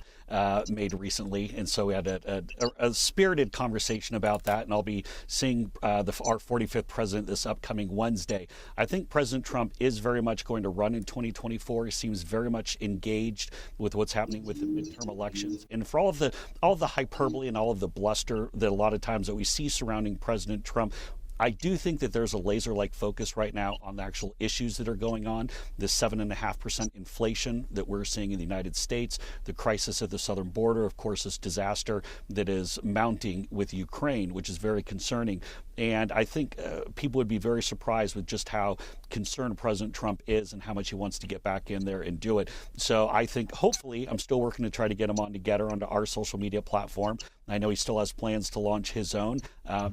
made recently. And so we had a spirited conversation about that. And I'll be seeing our 45th president this upcoming Wednesday. I think President Trump is very much going to run in 2024. He seems very much engaged with what's happening with the midterm elections. And for all of the hyperbole and all of the bluster that a lot of times that we see surrounding President Trump, I do think that there's a laser-like focus right now on the actual issues that are going on. The 7.5% inflation that we're seeing in the United States, the crisis at the southern border, of course, this disaster that is mounting with Ukraine, which is very concerning. And I think people would be very surprised with just how concerned President Trump is and how much he wants to get back in there and do it. So I think, hopefully, I'm still working to try to get him on together onto our social media platform. I know he still has plans to launch his own.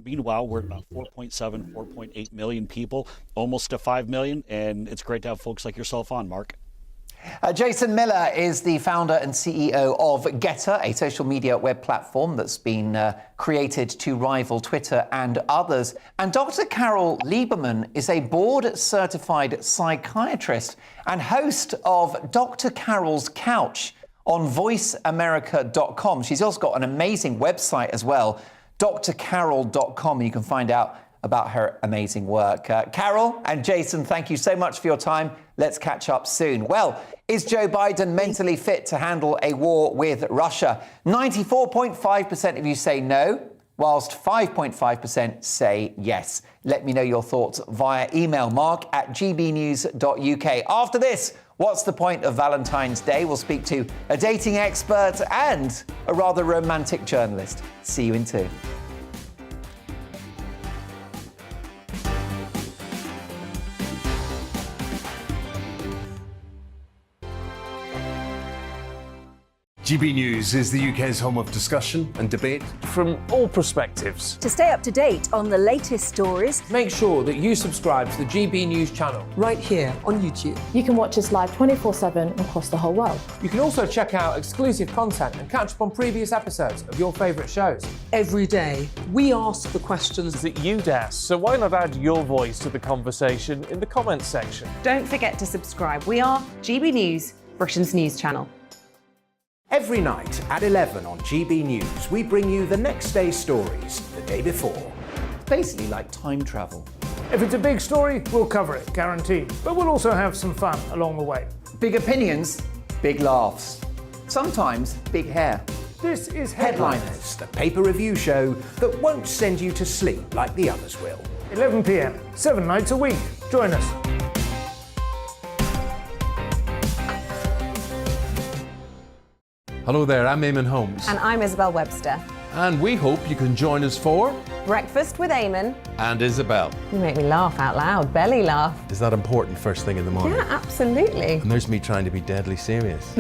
Meanwhile, we're at about 4.8 million people, almost to 5 million. And it's great to have folks like yourself on, Mark. Jason Miller is the founder and CEO of Getter, a social media web platform that's been created to rival Twitter and others. And Dr. Carol Lieberman is a board-certified psychiatrist and host of Dr. Carol's Couch on voiceamerica.com. She's also got an amazing website as well, drcarol.com. You can find out about her amazing work. Carol and Jason, thank you so much for your time. Let's catch up soon. Well, is Joe Biden mentally fit to handle a war with Russia? 94.5% of you say no, whilst 5.5% say yes. Let me know your thoughts via email, mark@gbnews.uk. After this, what's the point of Valentine's Day? We'll speak to a dating expert and a rather romantic journalist. See you in 2. GB News is the UK's home of discussion and debate from all perspectives. To stay up to date on the latest stories, make sure that you subscribe to the GB News channel right here on YouTube. You can watch us live 24/7 across the whole world. You can also check out exclusive content and catch up on previous episodes of your favourite shows. Every day, we ask the questions that you'd ask, so why not add your voice to the conversation in the comments section? Don't forget to subscribe. We are GB News, Britain's news channel. Every night at 11 on GB News, we bring you the next day's stories the day before. It's basically like time travel. If it's a big story, we'll cover it, guaranteed. But we'll also have some fun along the way. Big opinions, big laughs. Sometimes big hair. This is Headliners, the paper review show that won't send you to sleep like the others will. 11 p.m, 7 nights a week. Join us. Hello there, I'm Eamon Holmes. And I'm Isabel Webster. And we hope you can join us for Breakfast with Eamon and Isabel. You make me laugh out loud, belly laugh. Is that important first thing in the morning? Yeah, absolutely. And there's me trying to be deadly serious.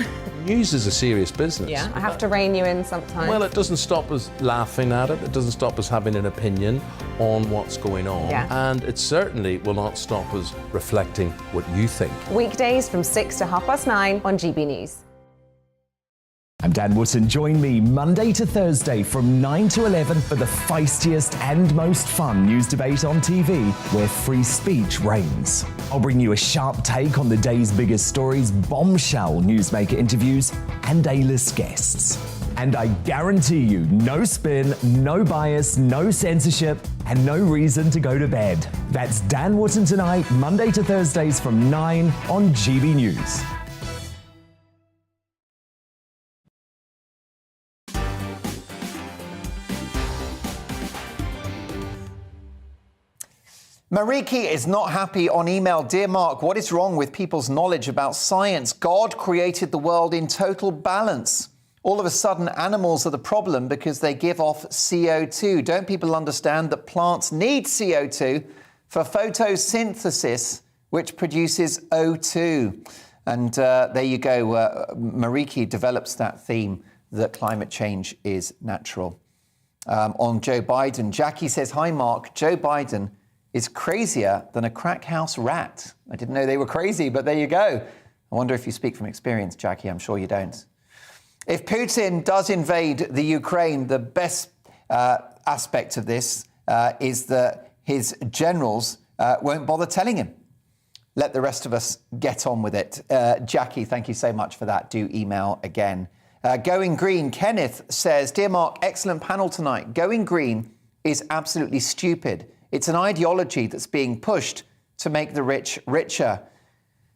News is a serious business. Yeah, I have to rein you in sometimes. Well, it doesn't stop us laughing at it. It doesn't stop us having an opinion on what's going on. Yeah. And it certainly will not stop us reflecting what you think. Weekdays from 6 to 9:30 on GB News. I'm Dan Wootton. Join me Monday to Thursday from 9 to 11 for the feistiest and most fun news debate on TV, where free speech reigns. I'll bring you a sharp take on the day's biggest stories, bombshell newsmaker interviews, and A-list guests. And I guarantee you, no spin, no bias, no censorship, and no reason to go to bed. That's Dan Wootton Tonight, Monday to Thursdays from 9 on GB News. Mariki is not happy on email. Dear Mark, what is wrong with people's knowledge about science? God created the world in total balance. All of a sudden, animals are the problem because they give off CO2. Don't people understand that plants need CO2 for photosynthesis, which produces O2? And there you go. Mariki develops that theme that climate change is natural. On Joe Biden, Jackie says, hi, Mark. Joe Biden is crazier than a crack house rat. I didn't know they were crazy, but there you go. I wonder if you speak from experience, Jackie. I'm sure you don't. If Putin does invade the Ukraine, the best aspect of this is that his generals won't bother telling him. Let the rest of us get on with it. Jackie, thank you so much for that. Do email again. Going Green, Kenneth says, Dear Mark, excellent panel tonight. Going Green is absolutely stupid. It's an ideology that's being pushed to make the rich richer.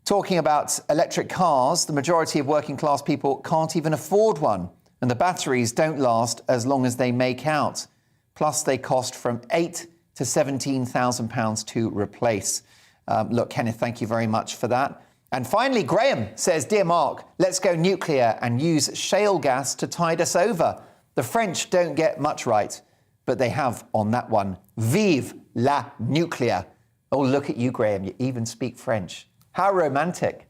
Talking about electric cars, the majority of working class people can't even afford one, and the batteries don't last as long as they make out. Plus, they cost from £8,000 to £17,000 to replace. Look, Kenneth, thank you very much for that. And finally, Graham says, Dear Mark, let's go nuclear and use shale gas to tide us over. The French don't get much right, but they have on that one. Vive la nuclear. Oh, look at you, Graham. You even speak French. How romantic.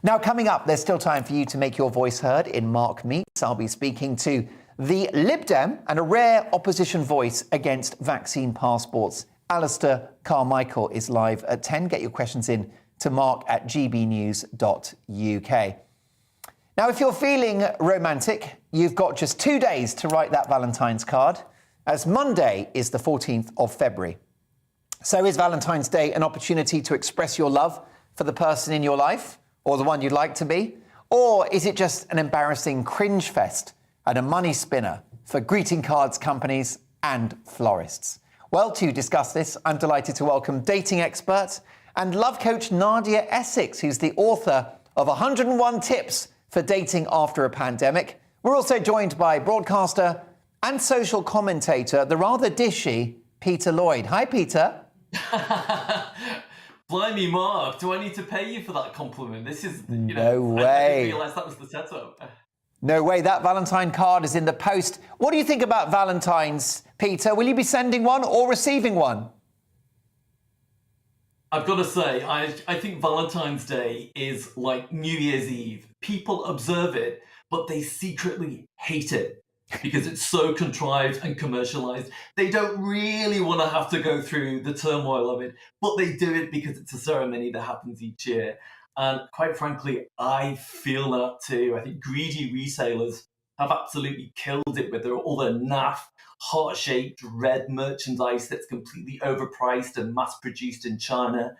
Now, coming up, there's still time for you to make your voice heard in Mark Meets. I'll be speaking to the Lib Dem and a rare opposition voice against vaccine passports. Alistair Carmichael is live at 10. Get your questions in to mark@gbnews.uk. Now, if you're feeling romantic, you've got just 2 days to write that Valentine's card, as Monday is the 14th of February. So is Valentine's Day an opportunity to express your love for the person in your life, or the one you'd like to be? Or is it just an embarrassing cringe fest and a money spinner for greeting cards companies and florists? Well, to discuss this, I'm delighted to welcome dating expert and love coach Nadia Essex, who's the author of 101 Tips for Dating After a Pandemic. We're also joined by broadcaster and social commentator, the rather dishy Peter Lloyd. Hi, Peter. Blimey, Mark, do I need to pay you for that compliment? This is, No way. I didn't realise that was the setup. No way, that Valentine card is in the post. What do you think about Valentine's, Peter? Will you be sending one or receiving one? I've got to say, I think Valentine's Day is like New Year's Eve. People observe it, but they secretly hate it because it's so contrived and commercialized. They don't really want to have to go through the turmoil of it, but they do it because it's a ceremony that happens each year. And quite frankly, I feel that too. I think greedy resellers have absolutely killed it with all their naff, heart-shaped red merchandise that's completely overpriced and mass-produced in China.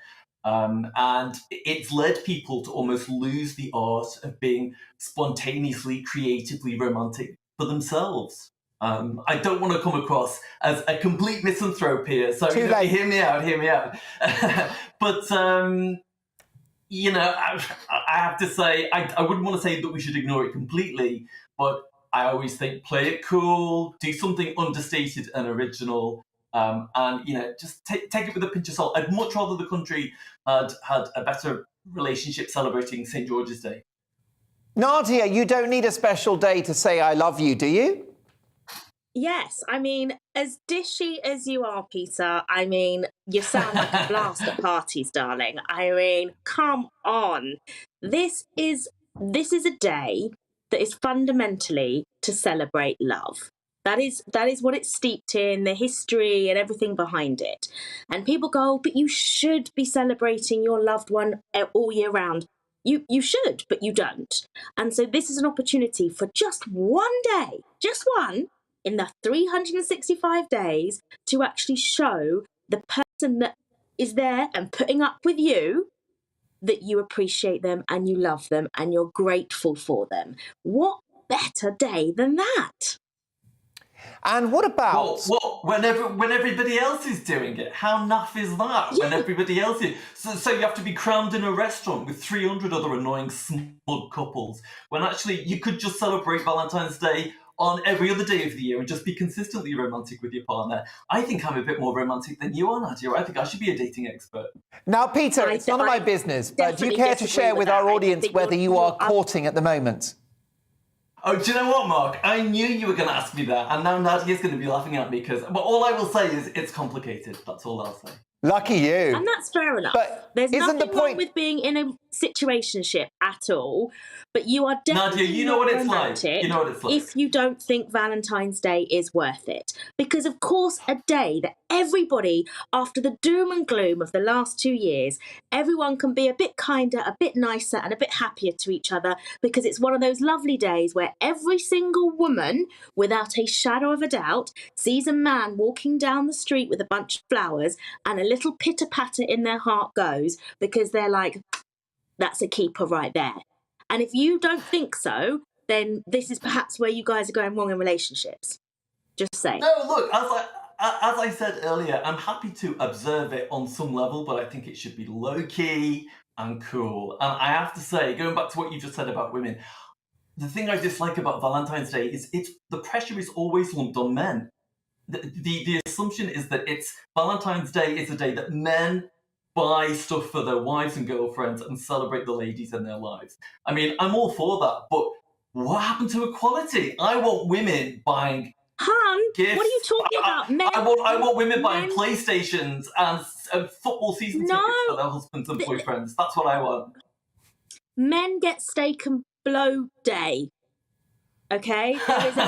And it's led people to almost lose the art of being spontaneously, creatively romantic for themselves. I don't want to come across as a complete misanthrope here, so hear me out. But, I have to say, I wouldn't want to say that we should ignore it completely, but I always think play it cool, do something understated and original, and just take it with a pinch of salt. I'd much rather the country had a better relationship celebrating St. George's Day. Nadia, you don't need a special day to say I love you, do you? Yes, I mean, as dishy as you are, Peter, I mean, you sound like a blast at parties, darling. I mean, come on. This is a day that is fundamentally to celebrate love. That is what it's steeped in, the history and everything behind it. And people go, oh, but you should be celebrating your loved one all year round. You should, but you don't. And so this is an opportunity for just one day, just one, in the 365 days, to actually show the person that is there and putting up with you that you appreciate them and you love them and you're grateful for them. What better day than that? And what about... Well, when everybody else is doing it, how naff is that? Yeah. When everybody else is... So you have to be crammed in a restaurant with 300 other annoying smug couples, when actually you could just celebrate Valentine's Day on every other day of the year and just be consistently romantic with your partner. I think I'm a bit more romantic than you are, Nadia. I think I should be a dating expert. Now, Peter, it's none of my business, but do you care to share with our audience whether you are courting at the moment? Oh, do you know what, Mark? I knew you were going to ask me that, and now Nadia's going to be laughing at me because... But all I will say is it's complicated. That's all I'll say. Lucky you. And that's fair enough. But there's isn't nothing the point... wrong with being in a situationship at all, but you are definitely Nadia, you know what it's romantic like. You know what it's like. if you don't think Valentine's Day is worth it. Because, of course, a day that everybody, after the doom and gloom of the last 2 years, everyone can be a bit kinder, a bit nicer and a bit happier to each other, because it's one of those lovely days where every single woman, without a shadow of a doubt, sees a man walking down the street with a bunch of flowers and a little pitter-patter in their heart goes, because they're like, that's a keeper right there. And if you don't think so, then this is perhaps where you guys are going wrong in relationships. Just saying. No, look, as I said earlier, I'm happy to observe it on some level, but I think it should be low-key and cool. And I have to say, going back to what you just said about women, the thing I dislike about Valentine's Day is the pressure is always lumped on men. The assumption is that Valentine's Day is a day that men buy stuff for their wives and girlfriends and celebrate the ladies in their lives. I mean, I'm all for that, but what happened to equality? I want women buying gifts. What are you talking about? Men, I want women buying PlayStations and football season tickets for their husbands and boyfriends. That's what I want. Men get steak and blow day. Okay?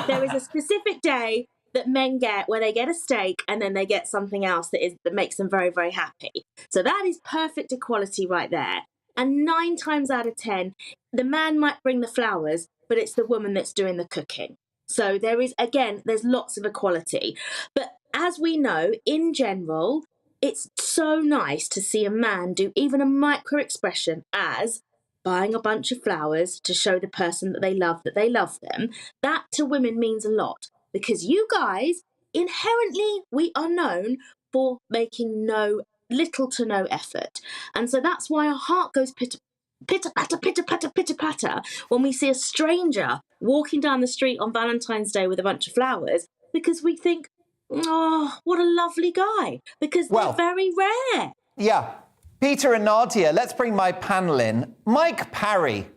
There is a specific day that men get where they get a steak and then they get something else that makes them very, very happy. So that is perfect equality right there. And 9 times out of 10, the man might bring the flowers, but it's the woman that's doing the cooking. So there's lots of equality. But as we know, in general, it's so nice to see a man do even a micro expression as buying a bunch of flowers to show the person that they love them. That to women means a lot. Because you guys, inherently, we are known for making little to no effort. And so that's why our heart goes pitter-patter, pitter-patter, pitter-patter when we see a stranger walking down the street on Valentine's Day with a bunch of flowers, because we think, oh, what a lovely guy, because they're very rare. Yeah. Peter and Nadia, let's bring my panel in. Mike Parry.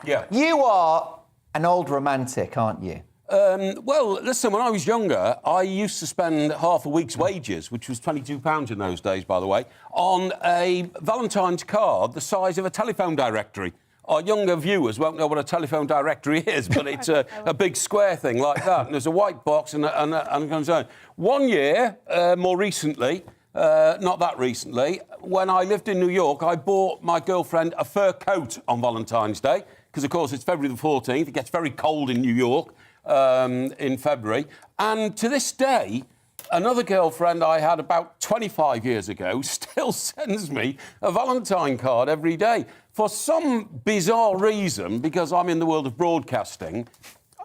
Yeah. You are an old romantic, aren't you? Well, listen, when I was younger, I used to spend half a week's wages, which was £22 in those days, by the way, on a Valentine's card the size of a telephone directory. Our younger viewers won't know what a telephone directory is, but it's a big square thing like that. And there's a white box and it goes on. 1 year, more recently, not that recently, when I lived in New York, I bought my girlfriend a fur coat on Valentine's Day, because, of course, it's February the 14th. It gets very cold in New York in February. And to this day, another girlfriend I had about 25 years ago still sends me a Valentine card every day. For some bizarre reason, because I'm in the world of broadcasting,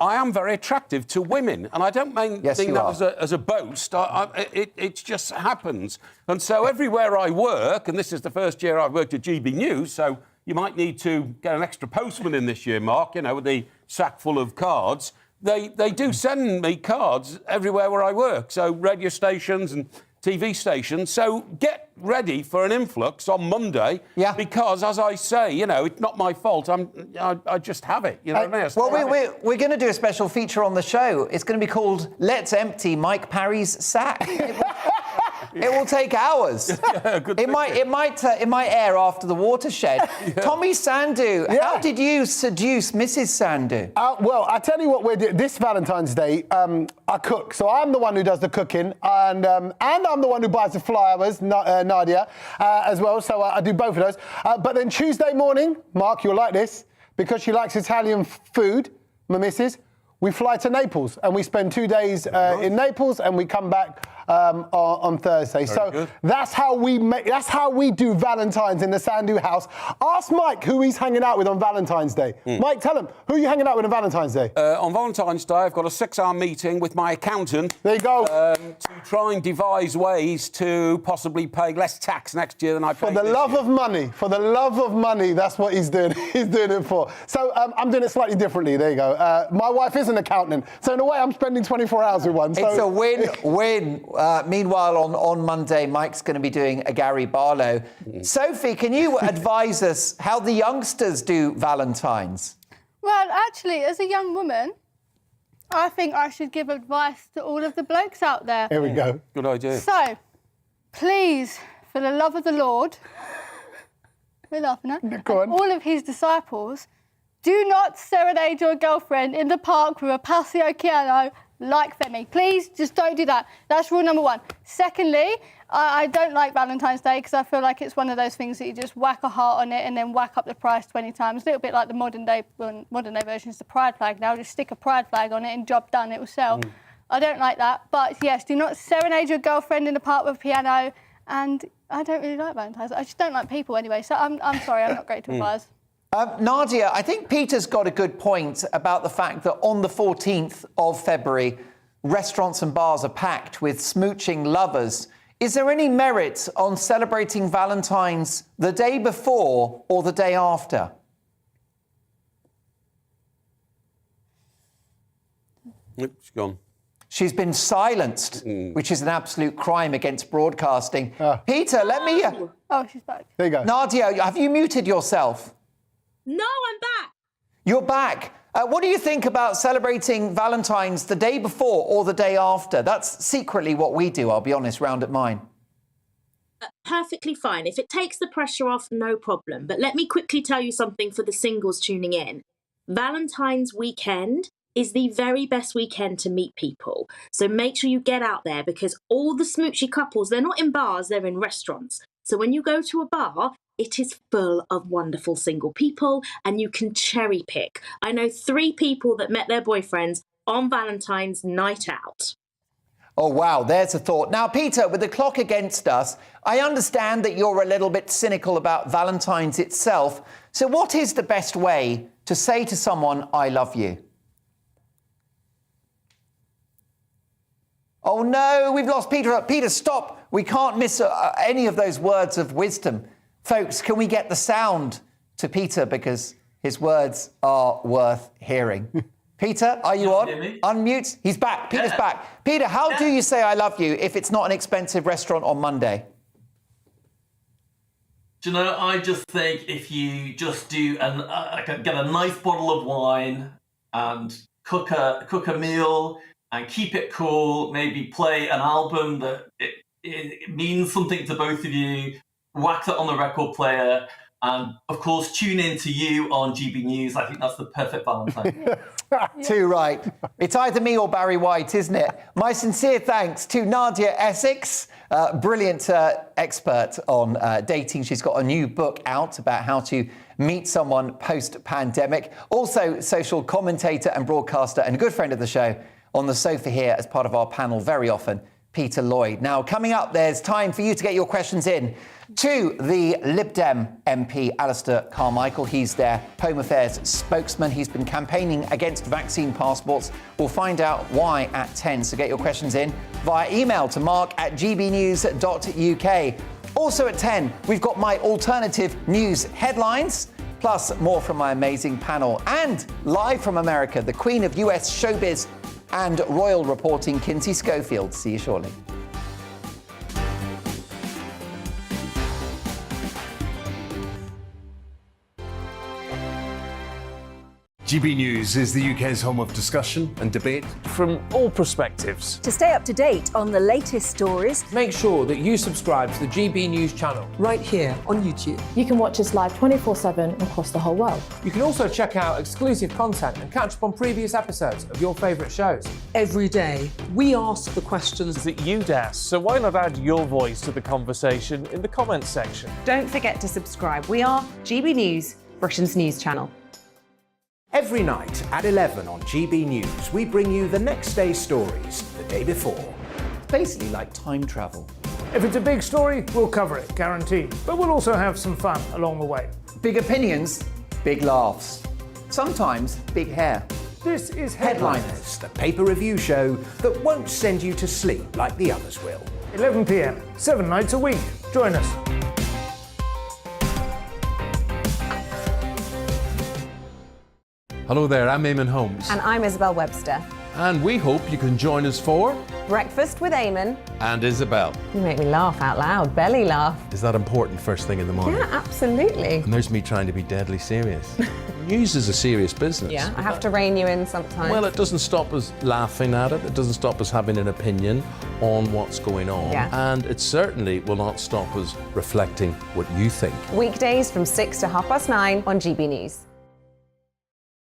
I am very attractive to women. And I don't mean that as a boast. It just happens. And so everywhere I work, and this is the first year I've worked at GBNews, so you might need to get an extra postman in this year, Mark, with the sack full of cards. They do send me cards everywhere where I work, so radio stations and TV stations. So get ready for an influx on Monday, because, as I say, it's not my fault. I just have it. You know what I mean? Well, we're going to do a special feature on the show. It's going to be called "Let's Empty Mike Parry's Sack." It will take hours. It might air after the watershed. Tommy Sandu, how did you seduce Mrs. Sandu? Well, I tell you what we're doing. This Valentine's Day, I cook. So I'm the one who does the cooking, and I'm the one who buys the flowers, Nadia, as well. So I do both of those. But then Tuesday morning, Mark, you'll like this, because she likes Italian food, my missus, we fly to Naples and we spend 2 days in Naples and we come back on Thursday. That's how we do Valentine's in the Sandu house. Ask Mike who he's hanging out with on Valentine's Day. Mike, tell him, who are you hanging out with on Valentine's Day? On Valentine's Day, I've got a 6-hour meeting with my accountant. There you go. To try and devise ways to possibly pay less tax next year than I paid For the love of money, that's what he's doing. He's doing it for. So I'm doing it slightly differently. There you go. My wife is an accountant, so in a way I'm spending 24 hours with one. So it's a win-win. Meanwhile, on Monday, Mike's going to be doing a Gary Barlow. Sophie, can you advise us how the youngsters do Valentine's? Well, actually, as a young woman, I think I should give advice to all of the blokes out there. Here we go. Good idea. So, please, for the love of the Lord, we're laughing at, Go on. all of his disciples, do not serenade your girlfriend in the park with a Passio piano like Femi. Please, just don't do that. That's rule number one. Secondly, I don't like Valentine's Day because I feel like it's one of those things that you just whack a heart on it and then whack up the price 20 times. A little bit like the modern day version is the pride flag now. Just stick a pride flag on it and job done, it will sell. I don't like that. But yes, do not serenade your girlfriend in the park with a piano. And I don't really like Valentine's. I just don't like people anyway. So I'm sorry, I'm not great to advise. Nadia, I think Peter's got a good point about the fact that on the 14th of February, restaurants and bars are packed with smooching lovers. Is there any merit on celebrating Valentine's the day before or the day after? She's gone. She's been silenced, which is an absolute crime against broadcasting. Peter, let me... Oh, she's back. There you go. Nadia, have you muted yourself? No, I'm back. You're back. What do you think about celebrating Valentine's the day before or the day after? That's secretly what we do, I'll be honest, round at mine. Perfectly fine. If it takes the pressure off, no problem. But let me quickly tell you something for the singles tuning in. Valentine's weekend is the very best weekend to meet people. So make sure you get out there because all the smoochy couples, they're not in bars, they're in restaurants. So when you go to a bar, it is full of wonderful single people and you can cherry pick. I know 3 people that met their boyfriends on Valentine's night out. Oh, wow, there's a thought. Now, Peter, with the clock against us, I understand that you're a little bit cynical about Valentine's itself. So what is the best way to say to someone, I love you? Oh, no, we've lost Peter. Peter, stop. We can't miss any of those words of wisdom. Folks, can we get the sound to Peter because his words are worth hearing? Peter, are you on? Unmute. He's back. Peter's back. Peter, how do you say I love you if it's not an expensive restaurant on Monday? Do you know, I just think if you just do get a nice bottle of wine and cook a meal and keep it cool, maybe play an album that it means something to both of you, whack that on the record player, and of course tune in to you on GB News. I think that's the perfect Valentine. Too right. It's either me or Barry White, isn't it? My sincere thanks to Nadia Essex, brilliant expert on dating. She's got a new book out about how to meet someone post-pandemic. Also, social commentator and broadcaster and a good friend of the show on the sofa here as part of our panel very often, Peter Lloyd. Now, coming up, there's time for you to get your questions in to the Lib Dem MP, Alistair Carmichael. He's their Home Affairs spokesman. He's been campaigning against vaccine passports. We'll find out why at 10. So get your questions in via email to mark@gbnews.uk. Also at 10, we've got my alternative news headlines, plus more from my amazing panel. And live from America, the Queen of US showbiz and royal reporting, Kinsey Schofield. See you shortly. GB News is the UK's home of discussion and debate. From all perspectives. To stay up to date on the latest stories, make sure that you subscribe to the GB News channel right here on YouTube. You can watch us live 24/7 across the whole world. You can also check out exclusive content and catch up on previous episodes of your favourite shows. Every day, we ask the questions that you'd ask, so why not add your voice to the conversation in the comments section? Don't forget to subscribe. We are GB News, Britain's news channel. Every night at 11 on GB News, we bring you the next day's stories the day before. It's basically like time travel. If it's a big story, we'll cover it, guaranteed. But we'll also have some fun along the way. Big opinions, big laughs. Sometimes big hair. This is Headliners, the paper review show that won't send you to sleep like the others will. 11 p.m, 7 nights a week. Join us. Hello there, I'm Eamon Holmes. And I'm Isabel Webster. And we hope you can join us for Breakfast with Eamon and Isabel. You make me laugh out loud, belly laugh. Is that important first thing in the morning? Yeah, absolutely. And there's me trying to be deadly serious. News is a serious business. Yeah, I have to rein you in sometimes. Well, it doesn't stop us laughing at it. It doesn't stop us having an opinion on what's going on. Yeah. And it certainly will not stop us reflecting what you think. Weekdays from 6 to 9:30 on GB News.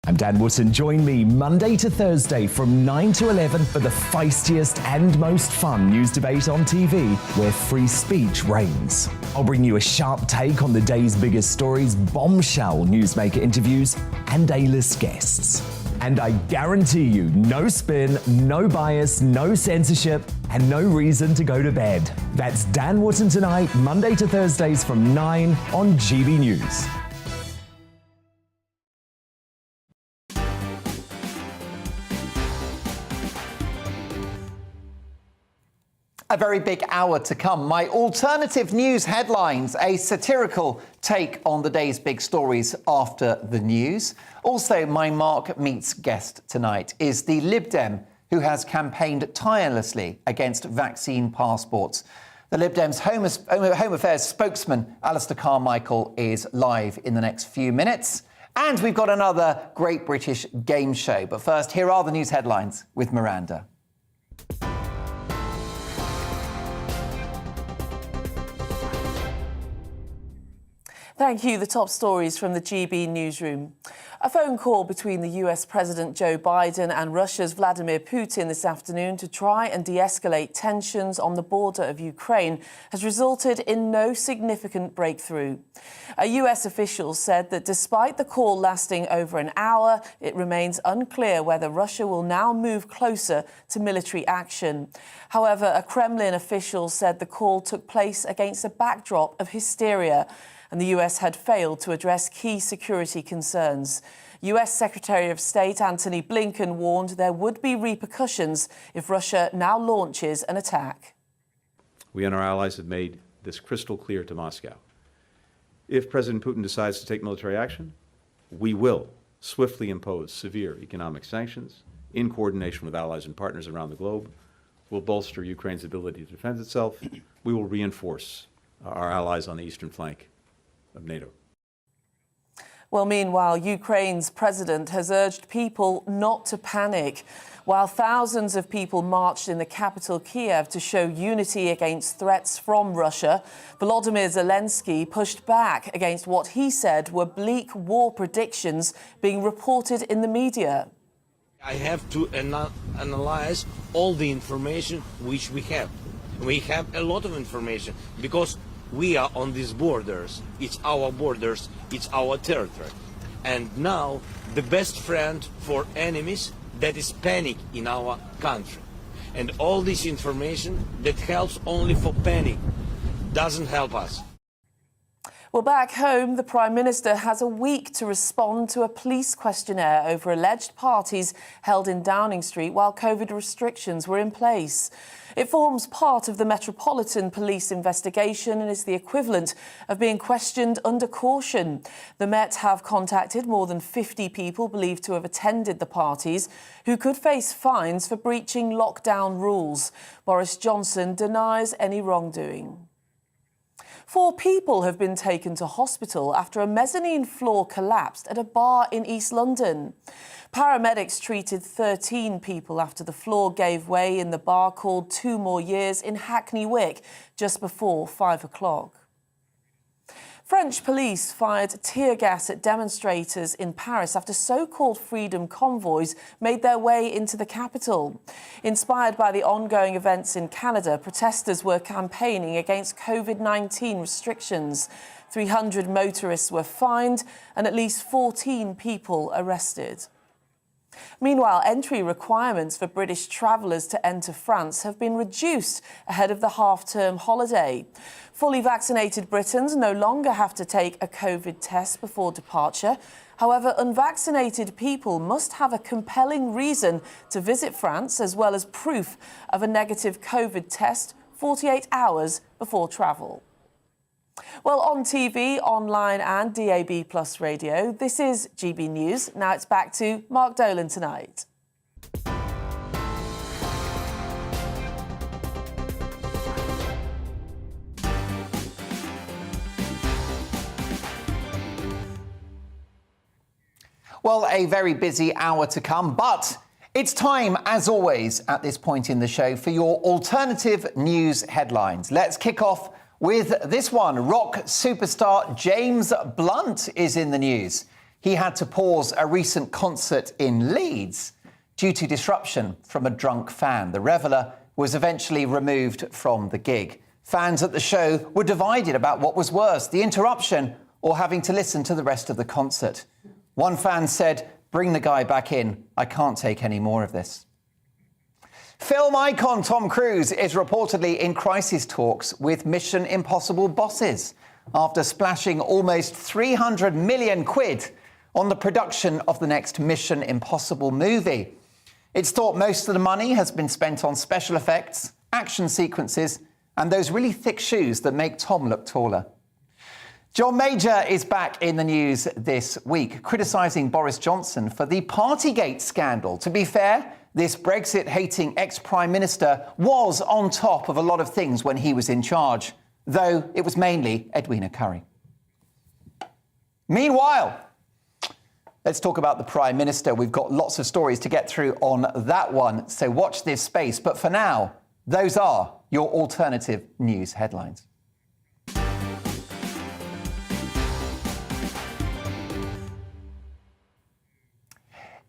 I'm Dan Wootton. Join me Monday to Thursday from 9 to 11 for the feistiest and most fun news debate on TV, where free speech reigns. I'll bring you a sharp take on the day's biggest stories, bombshell newsmaker interviews, and A-list guests. And I guarantee you, no spin, no bias, no censorship, and no reason to go to bed. That's Dan Wootton Tonight, Monday to Thursdays from 9 on GB News. A very big hour to come. My alternative news headlines, a satirical take on the day's big stories after the news. Also, my Mark Meets guest tonight is the Lib Dem who has campaigned tirelessly against vaccine passports. The Lib Dems' Home Affairs spokesman, Alistair Carmichael, is live in the next few minutes. And we've got another Great British Game Show. But first, here are the news headlines with Miranda. Thank you. The top stories from the GB newsroom. A phone call between the US President Joe Biden and Russia's Vladimir Putin this afternoon to try and de-escalate tensions on the border of Ukraine has resulted in no significant breakthrough. A US official said that despite the call lasting over an hour, it remains unclear whether Russia will now move closer to military action. However, a Kremlin official said the call took place against a backdrop of hysteria, and the US had failed to address key security concerns. US Secretary of State Antony Blinken warned there would be repercussions if Russia now launches an attack. We and our allies have made this crystal clear to Moscow. If President Putin decides to take military action, we will swiftly impose severe economic sanctions in coordination with allies and partners around the globe. We'll bolster Ukraine's ability to defend itself. We will reinforce our allies on the eastern flank of NATO. Well, meanwhile, Ukraine's president has urged people not to panic. While thousands of people marched in the capital, Kiev, to show unity against threats from Russia, Volodymyr Zelensky pushed back against what he said were bleak war predictions being reported in the media. I have to analyze all the information which we have. We have a lot of information because we are on these borders. It's our borders, it's our territory. And now the best friend for enemies, that is panic in our country. And all this information that helps only for panic doesn't help us. Well, back home, the Prime Minister has a week to respond to a police questionnaire over alleged parties held in Downing Street while COVID restrictions were in place. It forms part of the Metropolitan Police investigation and is the equivalent of being questioned under caution. The Met have contacted more than 50 people believed to have attended the parties who could face fines for breaching lockdown rules. Boris Johnson denies any wrongdoing. 4 people have been taken to hospital after a mezzanine floor collapsed at a bar in East London. Paramedics treated 13 people after the floor gave way in the bar called 2 More Years in Hackney Wick just before 5 o'clock. French police fired tear gas at demonstrators in Paris after so-called freedom convoys made their way into the capital. Inspired by the ongoing events in Canada, protesters were campaigning against COVID-19 restrictions. 300 motorists were fined and at least 14 people arrested. Meanwhile, entry requirements for British travellers to enter France have been reduced ahead of the half-term holiday. Fully vaccinated Britons no longer have to take a COVID test before departure. However, unvaccinated people must have a compelling reason to visit France, as well as proof of a negative COVID test 48 hours before travel. Well, on TV, online and DAB+ radio, this is GB News. Now it's back to Mark Dolan tonight. Well, a very busy hour to come, but it's time, as always, at this point in the show for your alternative news headlines. Let's kick off with this one. Rock superstar James Blunt is in the news. He had to pause a recent concert in Leeds due to disruption from a drunk fan. The reveller was eventually removed from the gig. Fans at the show were divided about what was worse, the interruption or having to listen to the rest of the concert. One fan said, "Bring the guy back in. I can't take any more of this." Film icon Tom Cruise is reportedly in crisis talks with Mission Impossible bosses after splashing almost 300 million quid on the production of the next Mission Impossible movie. It's thought most of the money has been spent on special effects, action sequences, and those really thick shoes that make Tom look taller. John Major is back in the news this week, criticising Boris Johnson for the Partygate scandal. To be fair, this Brexit-hating ex-Prime Minister was on top of a lot of things when he was in charge, though it was mainly Edwina Currie. Meanwhile, let's talk about the Prime Minister. We've got lots of stories to get through on that one, so watch this space. But for now, those are your alternative news headlines.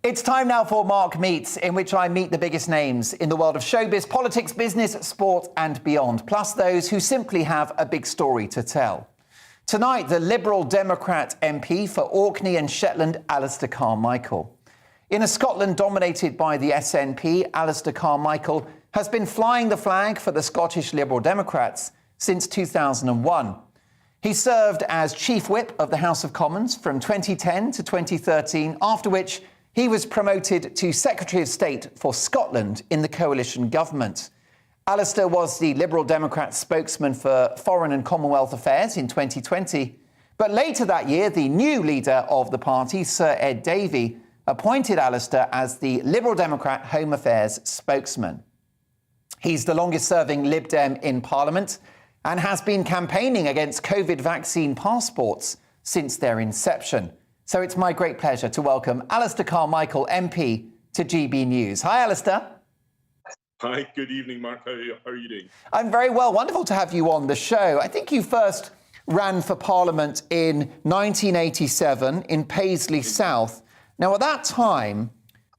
It's time now for Mark Meets, in which I meet the biggest names in the world of showbiz, politics, business, sport and beyond, plus those who simply have a big story to tell. Tonight, the Liberal Democrat MP for Orkney and Shetland, Alistair Carmichael. In a Scotland dominated by the SNP, Alistair Carmichael has been flying the flag for the Scottish Liberal Democrats since 2001. He served as Chief Whip of the House of Commons from 2010 to 2013, after which he was promoted to Secretary of State for Scotland in the coalition government. Alistair was the Liberal Democrat spokesman for Foreign and Commonwealth Affairs in 2020. But later that year, the new leader of the party, Sir Ed Davey, appointed Alistair as the Liberal Democrat Home Affairs spokesman. He's the longest-serving Lib Dem in Parliament and has been campaigning against COVID vaccine passports since their inception. So it's my great pleasure to welcome Alistair Carmichael, MP, to GB News. Hi, Alistair. Hi, good evening, Mark. How are you doing? I'm very well. Wonderful to have you on the show. I think you first ran for Parliament in 1987 in Paisley South. Now, at that time,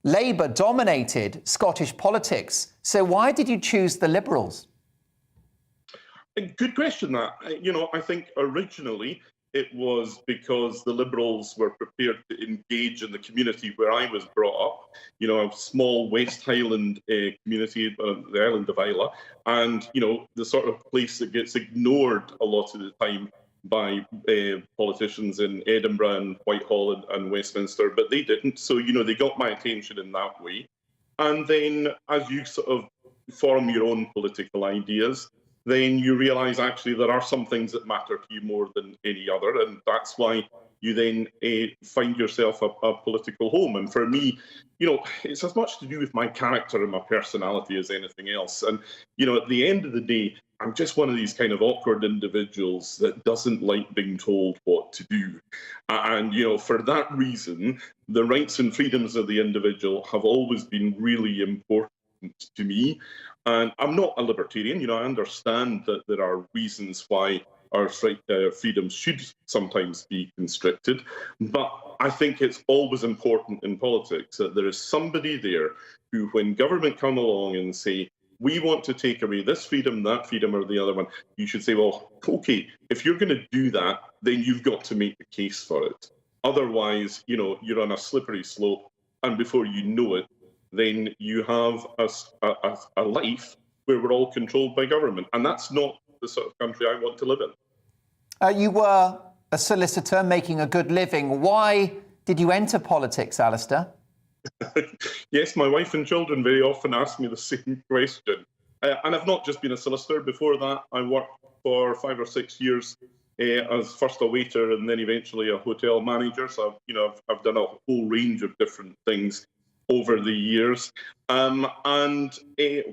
Labour dominated Scottish politics. So why did you choose the Liberals? Good question, that. I think originally it was because the Liberals were prepared to engage in the community where I was brought up, a small West Highland community, the island of Islay, and, the sort of place that gets ignored a lot of the time by politicians in Edinburgh and Whitehall and Westminster, but they didn't. So, they got my attention in that way. And then as you sort of form your own political ideas, then you realise actually there are some things that matter to you more than any other, and that's why you then find yourself a political home. And for me, it's as much to do with my character and my personality as anything else. And, at the end of the day, I'm just one of these kind of awkward individuals that doesn't like being told what to do. And, for that reason, the rights and freedoms of the individual have always been really important to me. And I'm not a libertarian. I understand that there are reasons why our freedoms should sometimes be constricted. But I think it's always important in politics that there is somebody there who, when government come along and say, we want to take away this freedom, that freedom, or the other one, you should say, well, okay, if you're going to do that, then you've got to make the case for it. Otherwise, you're on a slippery slope, and before you know it, then you have a life where we're all controlled by government. And that's not the sort of country I want to live in. You were a solicitor making a good living. Why did you enter politics, Alistair? Yes, my wife and children very often ask me the same question. And I've not just been a solicitor. Before that, I worked for 5 or 6 years as first a waiter and then eventually a hotel manager. So, I've done a whole range of different things over the years. And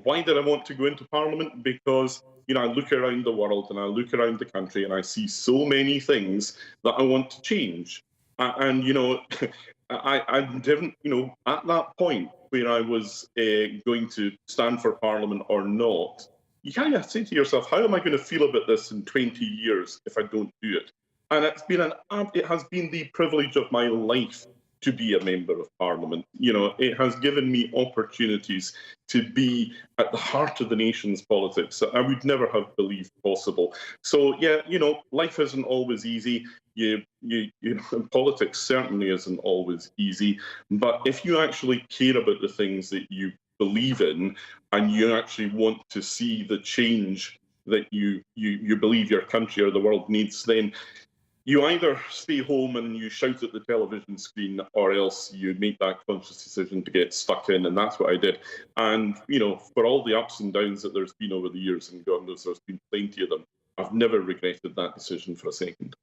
why did I want to go into Parliament? Because, I look around the world and I look around the country and I see so many things that I want to change. And, I didn't, at that point where I was going to stand for Parliament or not, you kind of say to yourself, how am I going to feel about this in 20 years if I don't do it? And it has been the privilege of my life to be a member of Parliament. It has given me opportunities to be at the heart of the nation's politics that I would never have believed possible. So, yeah, life isn't always easy. Politics certainly isn't always easy. But if you actually care about the things that you believe in and you actually want to see the change that you believe your country or the world needs, then you either stay home and you shout at the television screen, or else you make that conscious decision to get stuck in, and that's what I did. And, for all the ups and downs that there's been over the years, and God knows there's been plenty of them, I've never regretted that decision for a second.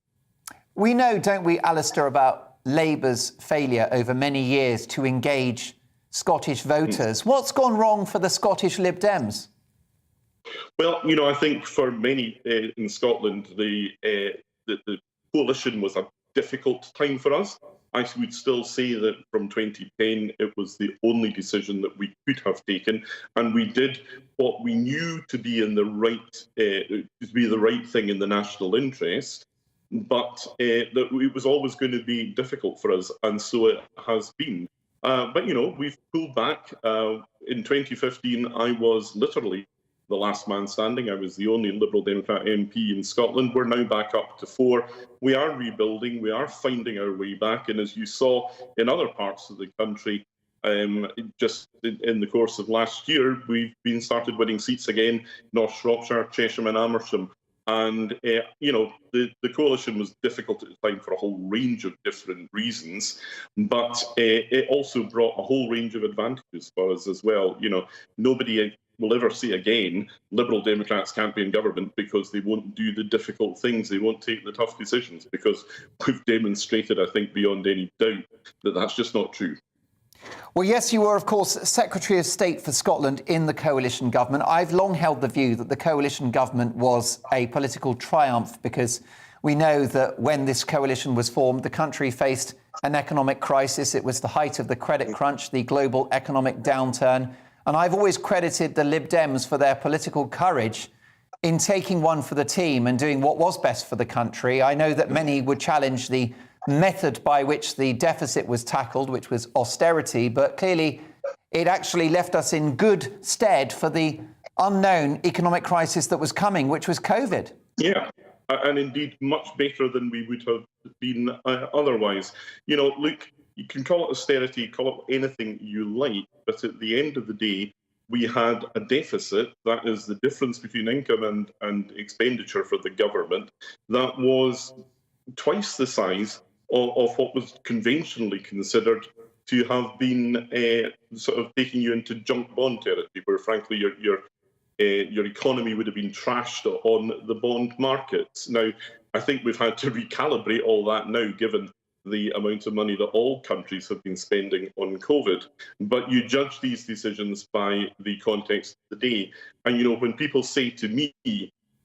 We know, don't we, Alistair, about Labour's failure over many years to engage Scottish voters. What's gone wrong for the Scottish Lib Dems? Well, I think for many in Scotland, the coalition was a difficult time for us. I would still say that from 2010, it was the only decision that we could have taken, and we did what we knew to be the right thing in the national interest. But that it was always going to be difficult for us, and so it has been. But we've pulled back. In 2015, I was literally the last man standing. I was the only Liberal Democrat MP in Scotland. We're now back up to 4. We are rebuilding. We are finding our way back. And as you saw in other parts of the country, just in the course of last year, we've been started winning seats again, North Shropshire, Chesham and Amersham. And, the coalition was difficult at the time for a whole range of different reasons, but it also brought a whole range of advantages for us as well. Nobody will ever say again, Liberal Democrats can't be in government because they won't do the difficult things, they won't take the tough decisions, because we've demonstrated, I think, beyond any doubt that that's just not true. Well, yes, you were, of course, Secretary of State for Scotland in the coalition government. I've long held the view that the coalition government was a political triumph, because we know that when this coalition was formed, the country faced an economic crisis. It was the height of the credit crunch, the global economic downturn. And I've always credited the Lib Dems for their political courage in taking one for the team and doing what was best for the country. I know that many would challenge the method by which the deficit was tackled, which was austerity, but clearly it actually left us in good stead for the unknown economic crisis that was coming, which was COVID. Yeah, and indeed much better than we would have been otherwise. Look, you can call it austerity, call it anything you like, but at the end of the day, we had a deficit, that is the difference between income and expenditure for the government, that was twice the size of what was conventionally considered to have been sort of taking you into junk bond territory, where frankly your economy would have been trashed on the bond markets. Now, I think we've had to recalibrate all that now, given the amount of money that all countries have been spending on COVID. But you judge these decisions by the context of the day. And, when people say to me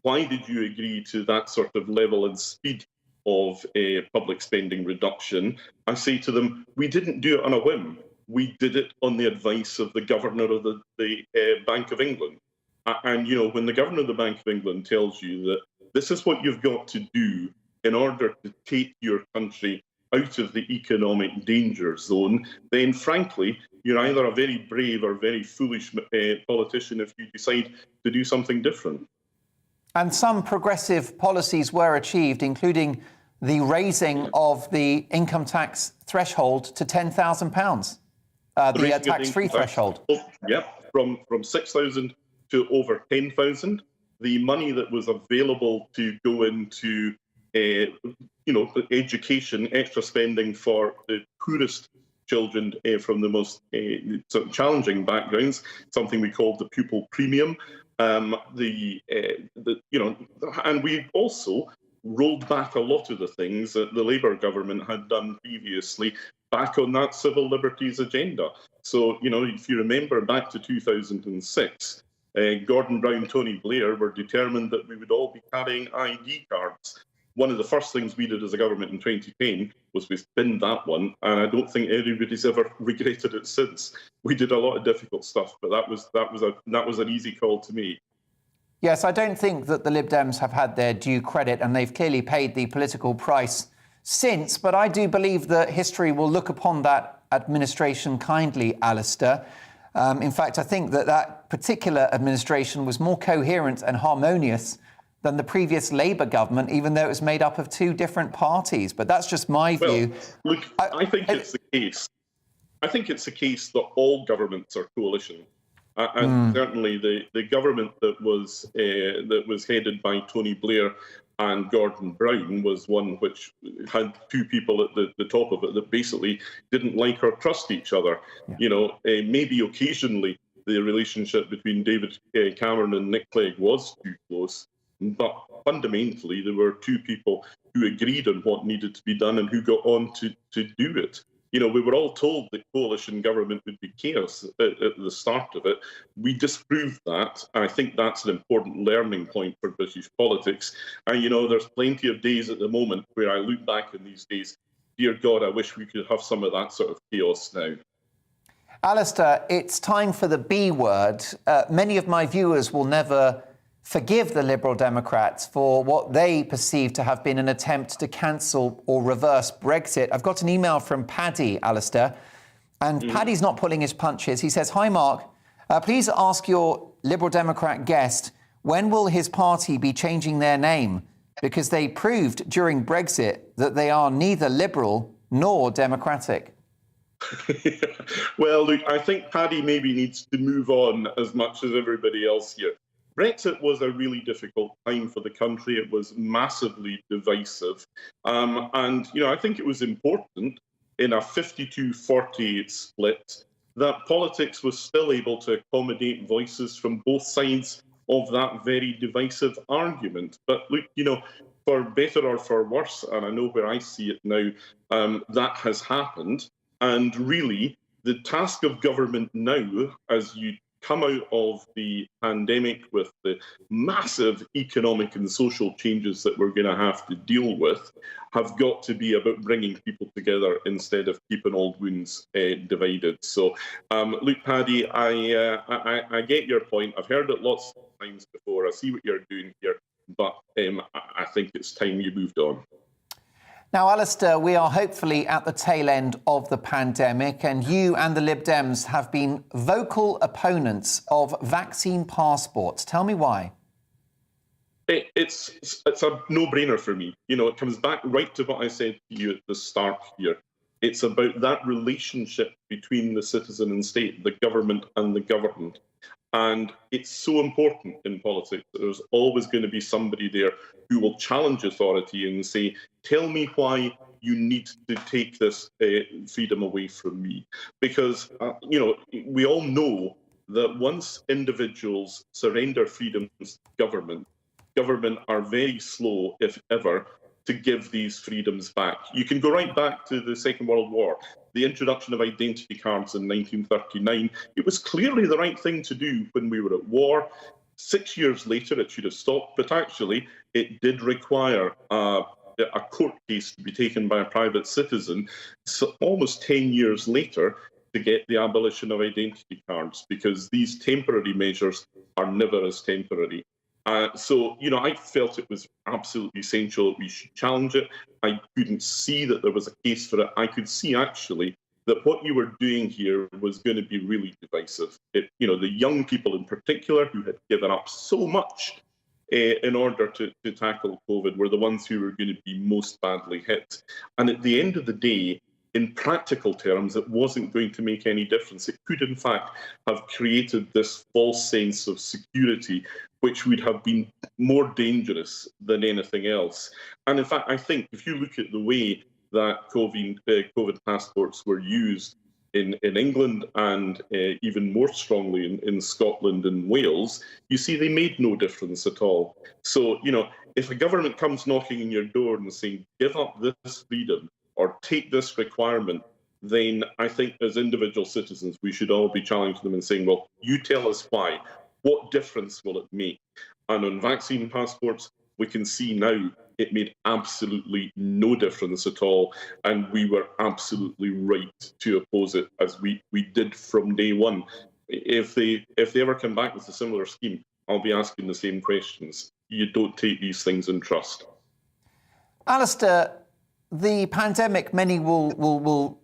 why did you agree to that sort of level and speed of public spending reduction? I say to them, we didn't do it on a whim. We did it on the advice of the governor of the Bank of England. And, you know, when the governor of the Bank of England tells you that this is what you've got to do in order to take your country out of the economic danger zone, then frankly, you're either a very brave or very foolish politician if you decide to do something different. And some progressive policies were achieved, including the raising of the income tax threshold to £10,000, the tax-free threshold. Yeah, from 6,000 to over 10,000. The money that was available to go into, education, extra spending for the poorest children from the most sort of challenging backgrounds, something we called the pupil premium. And we also rolled back a lot of the things that the Labour government had done previously back on that civil liberties agenda. So, you know, if you remember back to 2006, Gordon Brown, Tony Blair were determined that we would all be carrying ID cards. One of the first things we did as a government in 2010 was we spinned that one, and I don't think anybody's ever regretted it since. We did a lot of difficult stuff, but that was an easy call to make. Yes, I don't think that the Lib Dems have had their due credit, and they've clearly paid the political price since. But I do believe that history will look upon that administration kindly, Alistair. In fact, I think that that particular administration was more coherent and harmonious than the previous Labour government, even though it was made up of two different parties. But that's just my view. Look, I think it's the case. I think it's the case that all governments are coalition. And certainly the government that was headed by Tony Blair and Gordon Brown was one which had two people at the top of it that basically didn't like or trust each other. Yeah. You know, maybe occasionally the relationship between David Cameron and Nick Clegg was too close, but fundamentally there were two people who agreed on what needed to be done and who got on to do it. You know, we were all told that coalition government would be chaos at the start of it. We disproved that, and I think that's an important learning point for British politics. And, you know, there's plenty of days at the moment where I look back on these days, dear God, I wish we could have some of that sort of chaos now. Alistair, it's time for the B word. Many of my viewers will never forgive the Liberal Democrats for what they perceive to have been an attempt to cancel or reverse Brexit. I've got an email from Paddy, Alistair, and Paddy's not pulling his punches. He says, "Hi, Mark. Please ask your Liberal Democrat guest, when will his party be changing their name? Because they proved during Brexit that they are neither Liberal nor Democratic." Well, look, I think Paddy maybe needs to move on as much as everybody else here. Brexit was a really difficult time for the country. It was massively divisive. And, you know, I think it was important in a 52-48 split that politics was still able to accommodate voices from both sides of that very divisive argument. But look, you know, for better or for worse, and I know where I see it now, that has happened. And really, the task of government now, as you come out of the pandemic with the massive economic and social changes that we're going to have to deal with, have got to be about bringing people together instead of keeping old wounds divided. So, look, Paddy, I get your point. I've heard it lots of times before. I see what you're doing here, but I think it's time you moved on. Now, Alistair, we are hopefully at the tail end of the pandemic, and you and the Lib Dems have been vocal opponents of vaccine passports. Tell me why. It's a no-brainer for me. You know, it comes back right to what I said to you at the start here. It's about that relationship between the citizen and state, the government and the governed. And it's so important in politics that there's always going to be somebody there who will challenge authority and say, tell me why you need to take this freedom away from me. Because, you know, we all know that once individuals surrender freedoms to government are very slow, if ever, to give these freedoms back. You can go right back to the Second World War, the introduction of identity cards in 1939. It was clearly the right thing to do when we were at war. 6 years later, it should have stopped, but actually it did require a court case to be taken by a private citizen, so almost 10 years later, to get the abolition of identity cards, because these temporary measures are never as temporary. So, you know, I felt it was absolutely essential that we should challenge it. I couldn't see that there was a case for it. I could see, actually, that what you were doing here was going to be really divisive. You know, the young people in particular who had given up so much in order to tackle COVID were the ones who were going to be most badly hit. And at the end of the day, in practical terms, it wasn't going to make any difference. It could, in fact, have created this false sense of security, which would have been more dangerous than anything else. And in fact, I think if you look at the way that COVID passports were used in England and even more strongly in Scotland and Wales, you see they made no difference at all. So, you know, if a government comes knocking on your door and saying, give up this freedom or take this requirement, then I think as individual citizens, we should all be challenging them and saying, well, you tell us why. What difference will it make? And on vaccine passports, we can see now it made absolutely no difference at all. And we were absolutely right to oppose it, as we did from day one. If they ever come back with a similar scheme, I'll be asking the same questions. You don't take these things in trust. Alistair, the pandemic, many will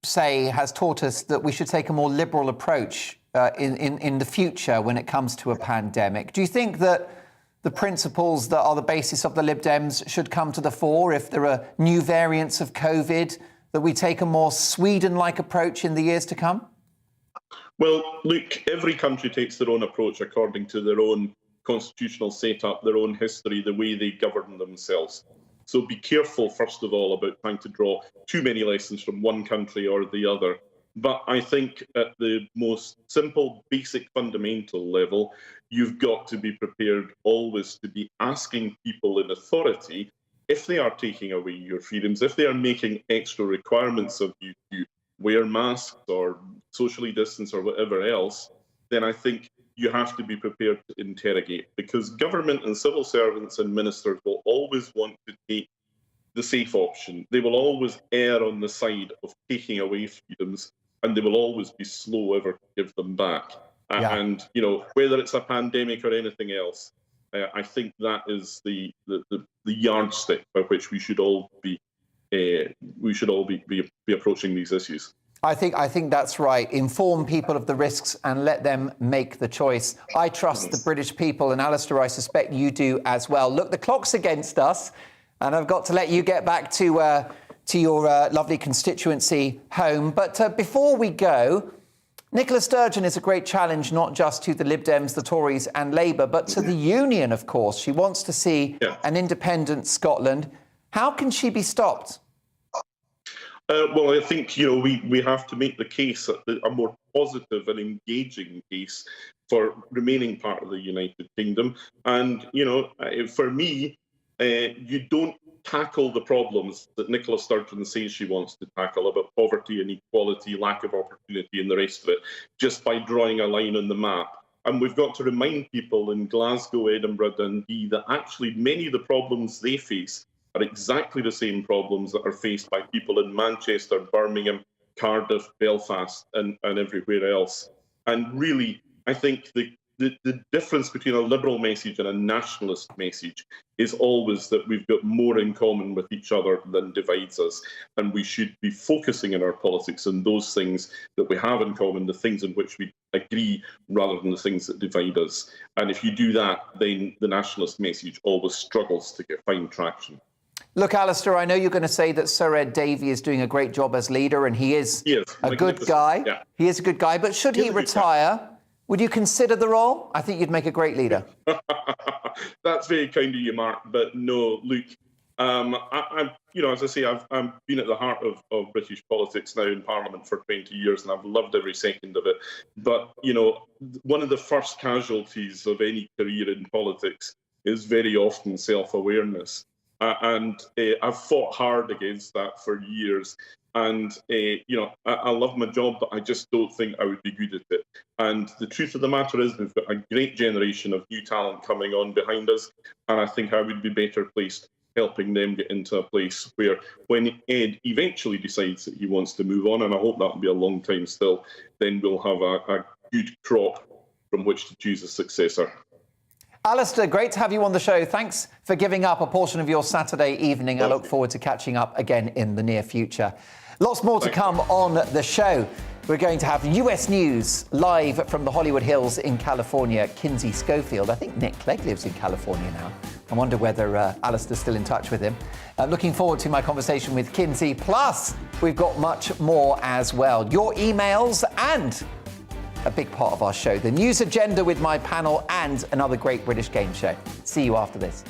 say, has taught us that we should take a more liberal approach in the future when it comes to a pandemic. Do you think that the principles that are the basis of the Lib Dems should come to the fore if there are new variants of COVID, that we take a more Sweden-like approach in the years to come? Well, look, every country takes their own approach according to their own constitutional setup, their own history, the way they govern themselves. So be careful, first of all, about trying to draw too many lessons from one country or the other. But I think at the most simple, basic, fundamental level, you've got to be prepared always to be asking people in authority, if they are taking away your freedoms, if they are making extra requirements of you to wear masks or socially distance or whatever else, then I think you have to be prepared to interrogate, because government and civil servants and ministers will always want to take the safe option. They will always err on the side of taking away freedoms, and they will always be slow ever to give them back. And, you know, whether it's a pandemic or anything else, I think that is the yardstick by which we should all be approaching these issues. I think that's right. Inform people of the risks and let them make the choice. I trust the British people, and Alistair, I suspect you do as well. Look, the clock's against us, and I've got to let you get back to your lovely constituency home. But before we go, Nicola Sturgeon is a great challenge, not just to the Lib Dems, the Tories and Labour, but to the Union, of course. She wants to see an independent Scotland. How can she be stopped? Well, I think, you know, we have to make the case, a more positive and engaging case for remaining part of the United Kingdom. And, you know, for me, you don't tackle the problems that Nicola Sturgeon says she wants to tackle about poverty, inequality, lack of opportunity and the rest of it, just by drawing a line on the map. And we've got to remind people in Glasgow, Edinburgh, Dundee, that actually many of the problems they face are exactly the same problems that are faced by people in Manchester, Birmingham, Cardiff, Belfast, and everywhere else. And really, I think the difference between a liberal message and a nationalist message is always that we've got more in common with each other than divides us. And we should be focusing in our politics on those things that we have in common, the things in which we agree, rather than the things that divide us. And if you do that, then the nationalist message always struggles to find traction. Look, Alistair, I know you're going to say that Sir Ed Davey is doing a great job as leader, and he is a good guy. Yeah. He is a good guy, but should he retire, would you consider the role? I think you'd make a great leader. That's very kind of you, Mark, but no, look, I'm, you know, as I say, I've been at the heart of British politics now in Parliament for 20 years, and I've loved every second of it. But, you know, one of the first casualties of any career in politics is very often self-awareness. and I've fought hard against that for years. And, I love my job, but I just don't think I would be good at it. And the truth of the matter is we've got a great generation of new talent coming on behind us, and I think I would be better placed helping them get into a place where when Ed eventually decides that he wants to move on, and I hope that will be a long time still, then we'll have a good crop from which to choose a successor. Alistair, great to have you on the show. Thanks for giving up a portion of your Saturday evening. I look forward to catching up again in the near future. Lots more to come on the show. We're going to have US News live from the Hollywood Hills in California. Kinsey Schofield. I think Nick Clegg lives in California now. I wonder whether Alistair's still in touch with him. Looking forward to my conversation with Kinsey. Plus, we've got much more as well. Your emails and a big part of our show, the news agenda with my panel and another great British game show. See you after this.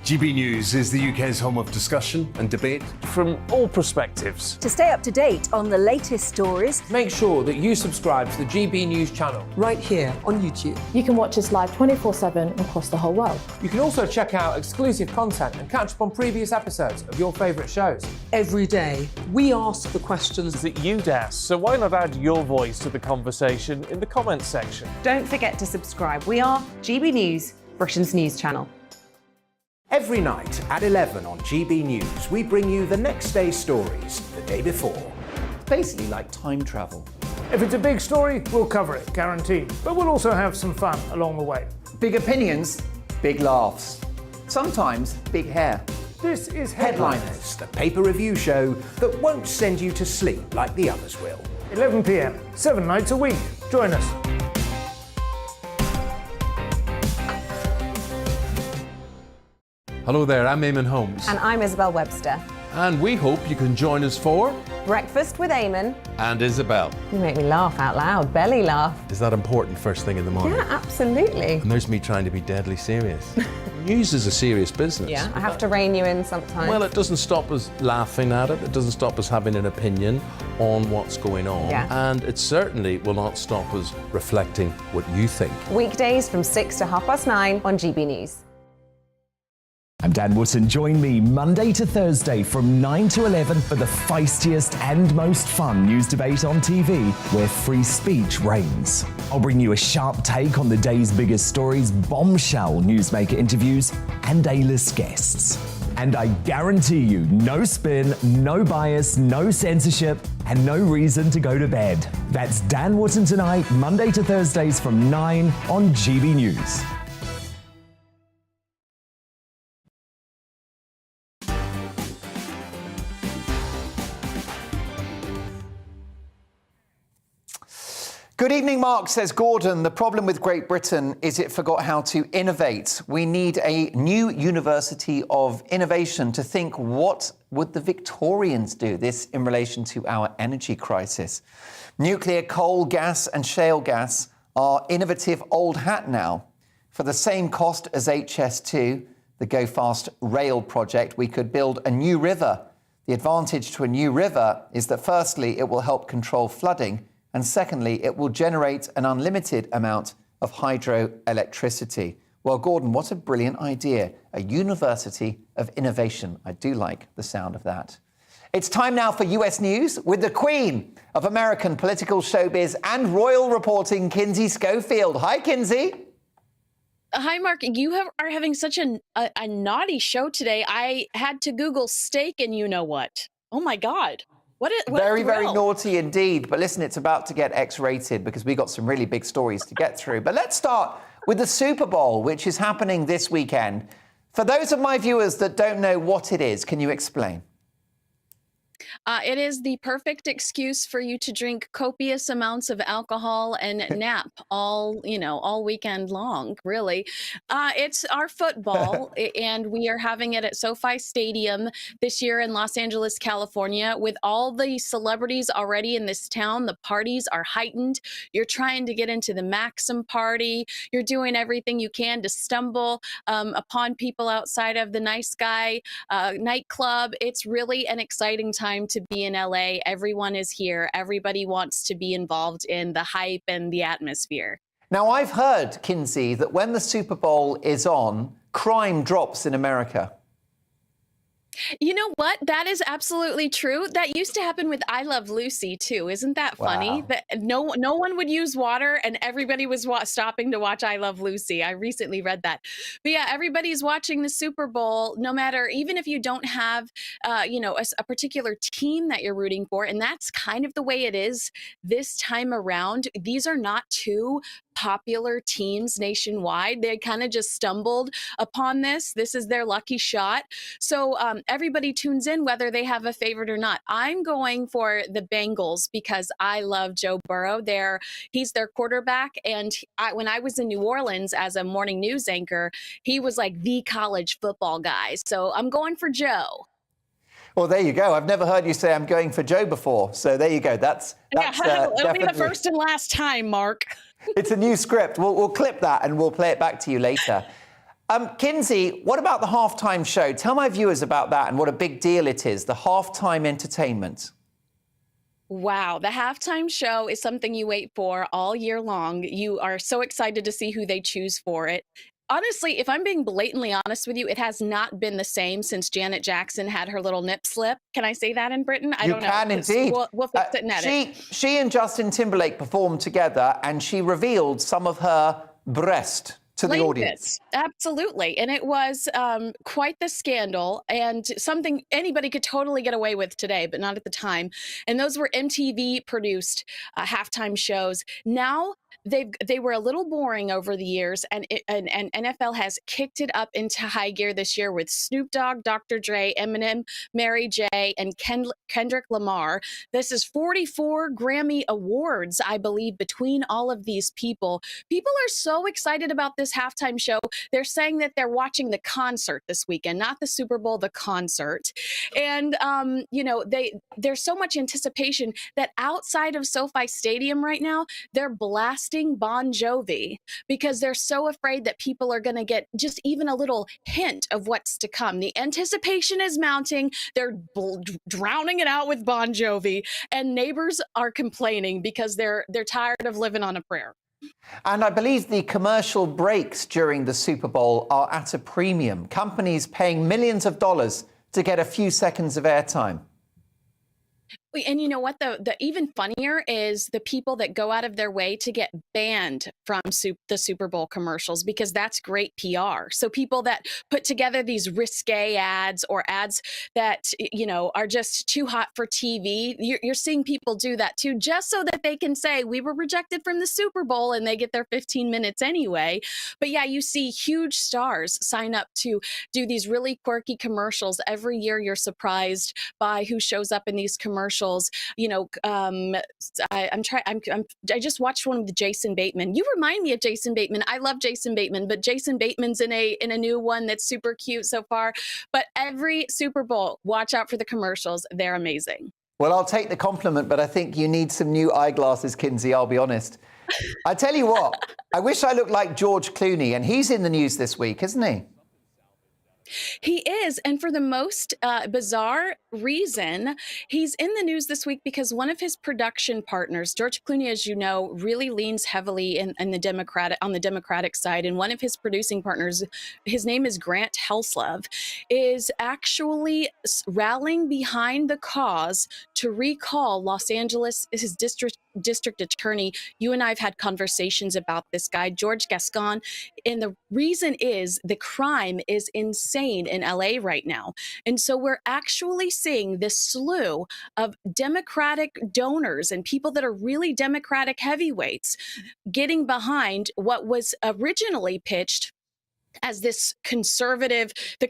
GB News is the UK's home of discussion and debate from all perspectives. To stay up to date on the latest stories, make sure that you subscribe to the GB News channel right here on YouTube. You can watch us live 24/7 across the whole world. You can also check out exclusive content and catch up on previous episodes of your favourite shows. Every day, we ask the questions that you'd ask, so why not add your voice to the conversation in the comments section? Don't forget to subscribe. We are GB News, Britain's news channel. Every night at 11 on GB News, we bring you the next day's stories the day before. It's basically like time travel. If it's a big story, we'll cover it, guaranteed. But we'll also have some fun along the way. Big opinions, big laughs. Sometimes big hair. This is Headliners, the paper review show that won't send you to sleep like the others will. 11 p.m, 7 nights a week. Join us. Hello there, I'm Eamon Holmes. And I'm Isabel Webster. And we hope you can join us for Breakfast with Eamon and Isabel. You make me laugh out loud, belly laugh. Is that important first thing in the morning? Yeah, absolutely. And there's me trying to be deadly serious. News is a serious business. Yeah, I have to rein you in sometimes. Well, it doesn't stop us laughing at it. It doesn't stop us having an opinion on what's going on. Yeah. And it certainly will not stop us reflecting what you think. Weekdays from 6 to 9:30 on GB News. I'm Dan Wootton. Join me Monday to Thursday from 9 to 11 for the feistiest and most fun news debate on TV, where free speech reigns. I'll bring you a sharp take on the day's biggest stories, bombshell newsmaker interviews, and A-list guests. And I guarantee you, no spin, no bias, no censorship, and no reason to go to bed. That's Dan Wootton Tonight, Monday to Thursdays from 9 on GB News. Good evening, Mark, says Gordon. The problem with Great Britain is it forgot how to innovate. We need a new university of innovation to think, what would the Victorians do? This in relation to our energy crisis. Nuclear, coal, gas and shale gas are innovative old hat now. For the same cost as HS2, the Go Fast rail project, we could build a new river. The advantage to a new river is that firstly, it will help control flooding, and secondly, it will generate an unlimited amount of hydroelectricity. Well, Gordon, what a brilliant idea. A university of innovation. I do like the sound of that. It's time now for US News with the queen of American political showbiz and royal reporting, Kinsey Schofield. Hi, Kinsey. Hi, Mark. You are having such a naughty show today. I had to Google steak and you know what. Oh, my God. What very, a very naughty indeed. But listen, it's about to get X-rated because we got some really big stories to get through. But let's start with the Super Bowl, which is happening this weekend. For those of my viewers that don't know what it is, can you explain? It is the perfect excuse for you to drink copious amounts of alcohol and nap all weekend long, really. It's our football, and we are having it at SoFi Stadium this year in Los Angeles, California. With all the celebrities already in this town, the parties are heightened. You're trying to get into the Maxim party. You're doing everything you can to stumble upon people outside of the Nice Guy nightclub. It's really an exciting time time to be in LA. Everyone is here. Everybody wants to be involved in the hype and the atmosphere. Now, I've heard, Kinsey, that when the Super Bowl is on, crime drops in America. You know what? That is absolutely true. That used to happen with I Love Lucy too. Isn't that funny? Wow. That no one would use water and everybody was stopping to watch I Love Lucy. I recently read that. But yeah, everybody's watching the Super Bowl, no matter, even if you don't have, a particular team that you're rooting for. And that's kind of the way it is this time around. These are not two popular teams nationwide. They kind of just stumbled upon this. This is their lucky shot. So everybody tunes in whether they have a favorite or not. I'm going for the Bengals because I love Joe Burrow. He's their quarterback. And when I was in New Orleans as a morning news anchor, he was like the college football guy. So I'm going for Joe. Well, there you go. I've never heard you say I'm going for Joe before. So there you go. That's It'll be the first and last time, Mark. It's a new script. We'll clip that and we'll play it back to you later. Kinsey, what about the halftime show? Tell my viewers about that and what a big deal it is, the halftime entertainment. Wow, the halftime show is something you wait for all year long. You are so excited to see who they choose for it. Honestly, if I'm being blatantly honest with you, it has not been the same since Janet Jackson had her little nip slip. Can I say that in Britain? I don't know. You can indeed. We'll fix it and edit. She and Justin Timberlake performed together and she revealed some of her breast to the audience. Absolutely. And it was quite the scandal and something anybody could totally get away with today, but not at the time. And those were MTV produced halftime shows. Now, they were a little boring over the years, and NFL has kicked it up into high gear this year with Snoop Dogg, Dr. Dre, Eminem, Mary J, and Kendrick Lamar. This is 44 Grammy Awards, I believe, between all of these people. People are so excited about this halftime show. They're saying that they're watching the concert this weekend, not the Super Bowl, the concert. And, there's so much anticipation that outside of SoFi Stadium right now, they're blasting Bon Jovi because they're so afraid that people are going to get just even a little hint of what's to come. The anticipation is mounting. They're drowning it out with Bon Jovi, and neighbors are complaining because they're tired of living on a prayer. And I believe the commercial breaks during the Super Bowl are at a premium. Companies paying millions of dollars to get a few seconds of airtime. And you know what? The even funnier is the people that go out of their way to get banned from the Super Bowl commercials, because that's great PR. So people that put together these risque ads or ads that, are just too hot for TV, you're seeing people do that too, just so that they can say we were rejected from the Super Bowl and they get their 15 minutes anyway. But yeah, you see huge stars sign up to do these really quirky commercials. Every year you're surprised by who shows up in these commercials. I just watched one with Jason Bateman. You remind me of Jason Bateman. I love Jason Bateman, but Jason Bateman's in a new one that's super cute so far. But every Super Bowl, watch out for the commercials. They're amazing. Well, I'll take the compliment, but I think you need some new eyeglasses, Kinsey, I'll be honest. I tell you what, I wish I looked like George Clooney, and he's in the news this week, isn't he? He is, and for the most bizarre reason, he's in the news this week because one of his production partners, George Clooney, as you know, really leans heavily on the Democratic side, and one of his producing partners, his name is Grant Helslove, is actually rallying behind the cause to recall Los Angeles, his district attorney. You and I have had conversations about this guy, George Gascon, and the reason is the crime is insane in LA right now. And so we're actually seeing this slew of Democratic donors and people that are really Democratic heavyweights getting behind what was originally pitched as this the conservatives the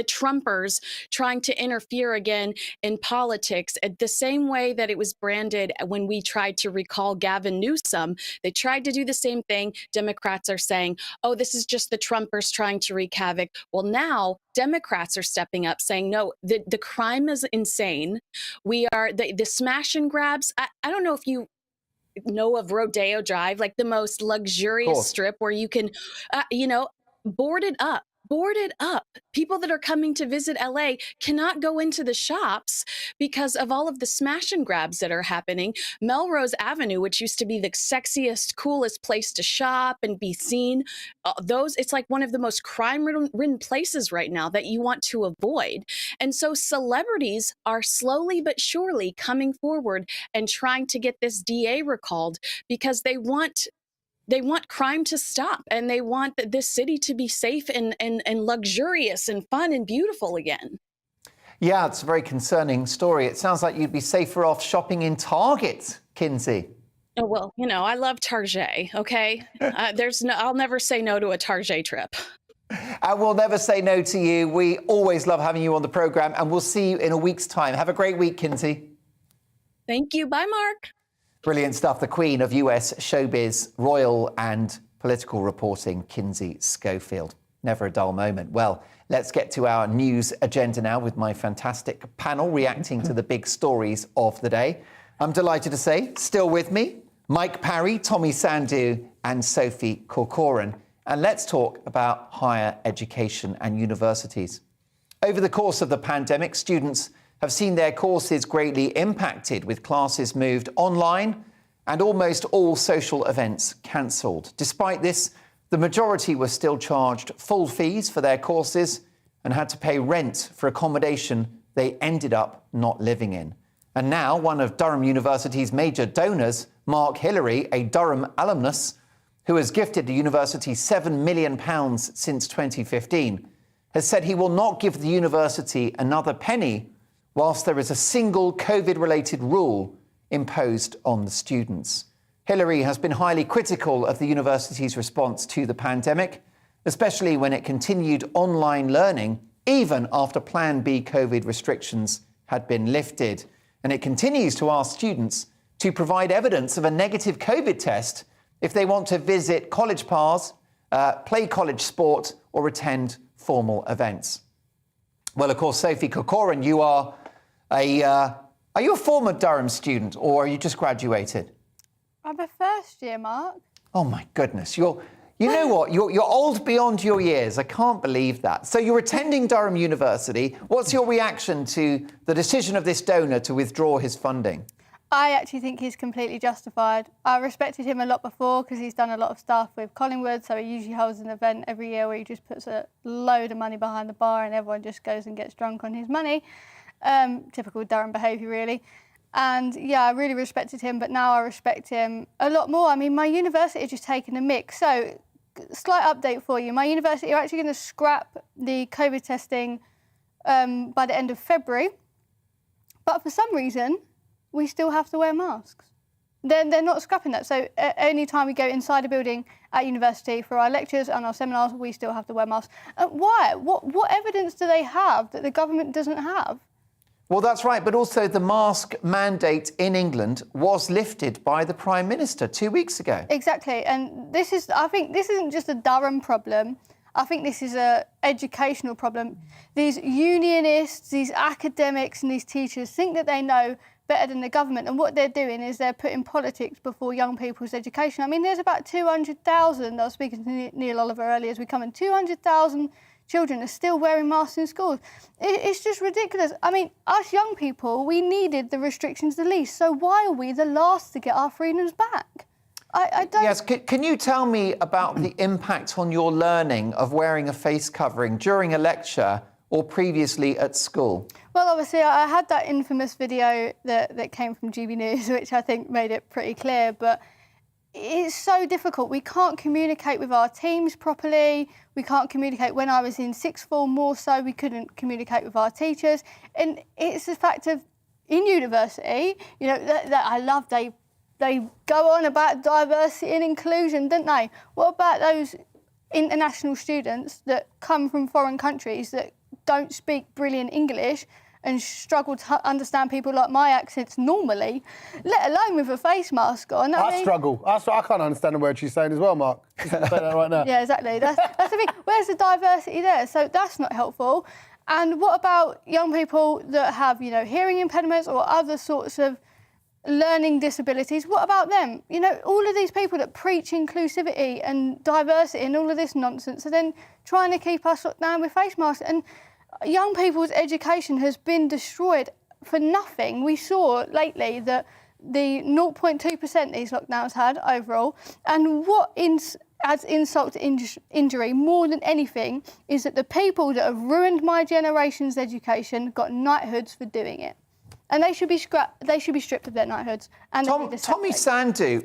Trumpers trying to interfere again in politics, the same way that it was branded when we tried to recall Gavin Newsom. They tried to do the same thing. Democrats are saying, oh, this is just the Trumpers trying to wreak havoc. Well, now Democrats are stepping up saying, no, the crime is insane. We are the smash and grabs. I don't know if you know of Rodeo Drive, like the most luxurious strip where you can, board it up boarded up. People that are coming to visit LA cannot go into the shops because of all of the smash and grabs that are happening. Melrose Avenue, which used to be the sexiest, coolest place to shop and be seen, it's like one of the most crime-ridden places right now that you want to avoid. And so celebrities are slowly but surely coming forward and trying to get this DA recalled because they want crime to stop, and they want this city to be safe and luxurious and fun and beautiful again. Yeah, it's a very concerning story. It sounds like you'd be safer off shopping in Target, Kinsey. Oh, well, I love Target, okay? I'll never say no to a Target trip. And we'll never say no to you. We always love having you on the programme, and we'll see you in a week's time. Have a great week, Kinsey. Thank you. Bye, Mark. Brilliant stuff. The queen of US showbiz, royal and political reporting, Kinsey Schofield. Never a dull moment. Well, let's get to our news agenda now with my fantastic panel reacting to the big stories of the day. I'm delighted to say, still with me, Mike Parry, Tommy Sandu and Sophie Corcoran. And let's talk about higher education and universities. Over the course of the pandemic, students have seen their courses greatly impacted, with classes moved online and almost all social events cancelled. Despite this, the majority were still charged full fees for their courses and had to pay rent for accommodation they ended up not living in. And now one of Durham University's major donors, Mark Hillary, a Durham alumnus who has gifted the university £7 million since 2015, has said he will not give the university another penny whilst there is a single COVID-related rule imposed on the students. Hillary has been highly critical of the university's response to the pandemic, especially when it continued online learning even after Plan B COVID restrictions had been lifted. And it continues to ask students to provide evidence of a negative COVID test if they want to visit college bars, play college sport or attend formal events. Well, of course, Sophie Corcoran, you are you a former Durham student or are you just graduated? I'm a first year, Mark. Oh my goodness, you know what? You're old beyond your years. I can't believe that. So you're attending Durham University. What's your reaction to the decision of this donor to withdraw his funding? I actually think he's completely justified. I respected him a lot before because he's done a lot of stuff with Collingwood, so he usually holds an event every year where he just puts a load of money behind the bar and everyone just goes and gets drunk on his money. Typical Durham behaviour, really. And yeah, I really respected him, but now I respect him a lot more. I mean, my university has just taken a mix. So, slight update for you. My university are actually going to scrap the COVID testing by the end of February. But for some reason, we still have to wear masks. They're not scrapping that. So any time we go inside a building at university for our lectures and our seminars, we still have to wear masks. Why? What evidence do they have that the government doesn't have? Well, that's right. But also the mask mandate in England was lifted by the Prime Minister 2 weeks ago. Exactly. And I think this isn't just a Durham problem. I think this is an educational problem. These unionists, these academics and these teachers think that they know better than the government, and what they're doing is they're putting politics before young people's education. I mean, there's about 200,000, I was speaking to Neil Oliver earlier as we come in, 200,000 children are still wearing masks in schools. It's just ridiculous. I mean, us young people, we needed the restrictions the least, so why are we the last to get our freedoms back? I don't... Yes, can you tell me about the impact on your learning of wearing a face covering during a lecture or previously at school? Well, obviously, I had that infamous video that came from GBNews, which I think made it pretty clear, but it's so difficult. We can't communicate with our teams properly. We can't communicate. When I was in sixth form more so, we couldn't communicate with our teachers. And it's the fact of, in university, you know, that I love, they go on about diversity and inclusion, don't they? What about those international students that come from foreign countries that don't speak brilliant English and struggle to understand people like my accents normally, let alone with a face mask on? I struggle. I can't understand the word she's saying as well, Mark. Just say that right now. Yeah, exactly. That's the thing. Where's the diversity there? So that's not helpful. And what about young people that have, you know, hearing impediments or other sorts of learning disabilities, what about them? You know, all of these people that preach inclusivity and diversity and all of this nonsense are then trying to keep us locked down with face masks. And young people's education has been destroyed for nothing. We saw lately that the 0.2% these lockdowns had overall, and what adds insult to injury more than anything is that the people that have ruined my generation's education got knighthoods for doing it. And they should be stripped of their knighthoods. And Tommy Sandu,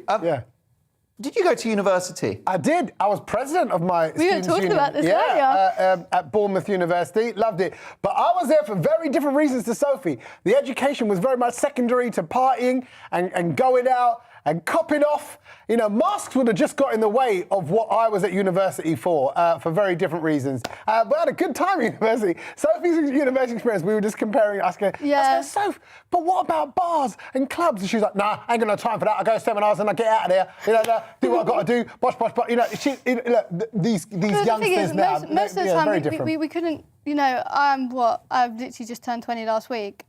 did you go to university? I did. I was president of my We were students' talking union. about this earlier. At Bournemouth University. Loved it. But I was there for very different reasons to Sophie. The education was very much secondary to partying and going out and copping off. You know, masks would have just got in the way of what I was at university for very different reasons. But I had a good time at university. Sophie's university experience, we were just comparing, asking, Soph, but what about bars and clubs? And she was like, nah, I ain't got no time for that. I go to seminars and I get out of there. You know, do what I got to do. Bosh. You know, look, these youngsters now, most of the time, we couldn't. You know, I've literally just turned 20 last week.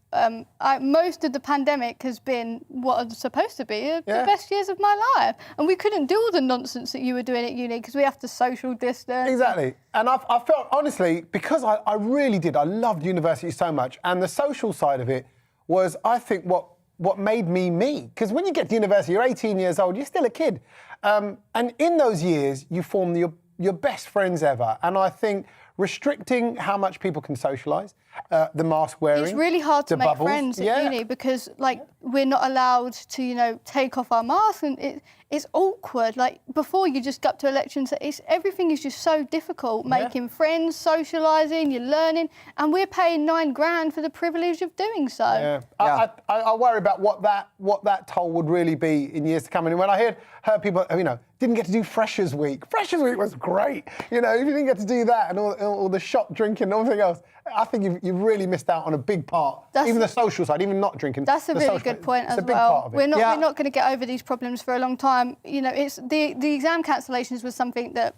Most of the pandemic has been what was supposed to be the best years of my life. And we couldn't do all the nonsense that you were doing at uni because we have to social distance. Exactly. And I felt, honestly, because I really did, I loved university so much. And the social side of it was, I think, what made me me. Because when you get to university, you're 18 years old, you're still a kid. And in those years, you form your best friends ever. And I think restricting how much people can socialise, the mask wearing. It's really hard to make friends at uni because, like, we're not allowed to, you know, take off our masks, and it's awkward. Like, before you just go up to elections, everything is just so difficult. Making friends, socialising, you're learning, and we're paying $9,000 for the privilege of doing so. I worry about what that toll would really be in years to come. And when I heard people, you know, didn't get to do Freshers Week. Freshers Week was great. You know, if you didn't get to do that and all the shop drinking and everything else, I think you've really missed out on a big part. Even the social side, even not drinking. That's a really good point as well. It's a big part of it. We're not going to get over these problems for a long time. You know, it's the exam cancellations was something that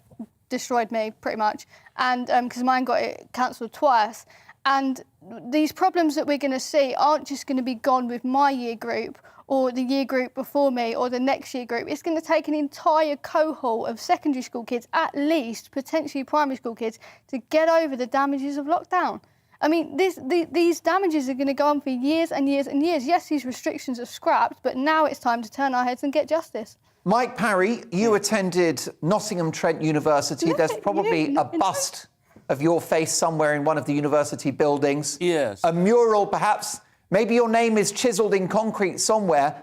destroyed me pretty much, and because mine got it cancelled twice. And these problems that we're going to see aren't just going to be gone with my year group or the year group before me or the next year group. It's going to take an entire cohort of secondary school kids, at least, potentially primary school kids, to get over the damages of lockdown. I mean, these damages are going to go on for years and years and years. Yes, these restrictions are scrapped, but now it's time to turn our heads and get justice. Mike Parry, you attended Nottingham Trent University. There's probably a bust of your face somewhere in one of the university buildings. Yes. A mural, perhaps. Maybe your name is chiselled in concrete somewhere.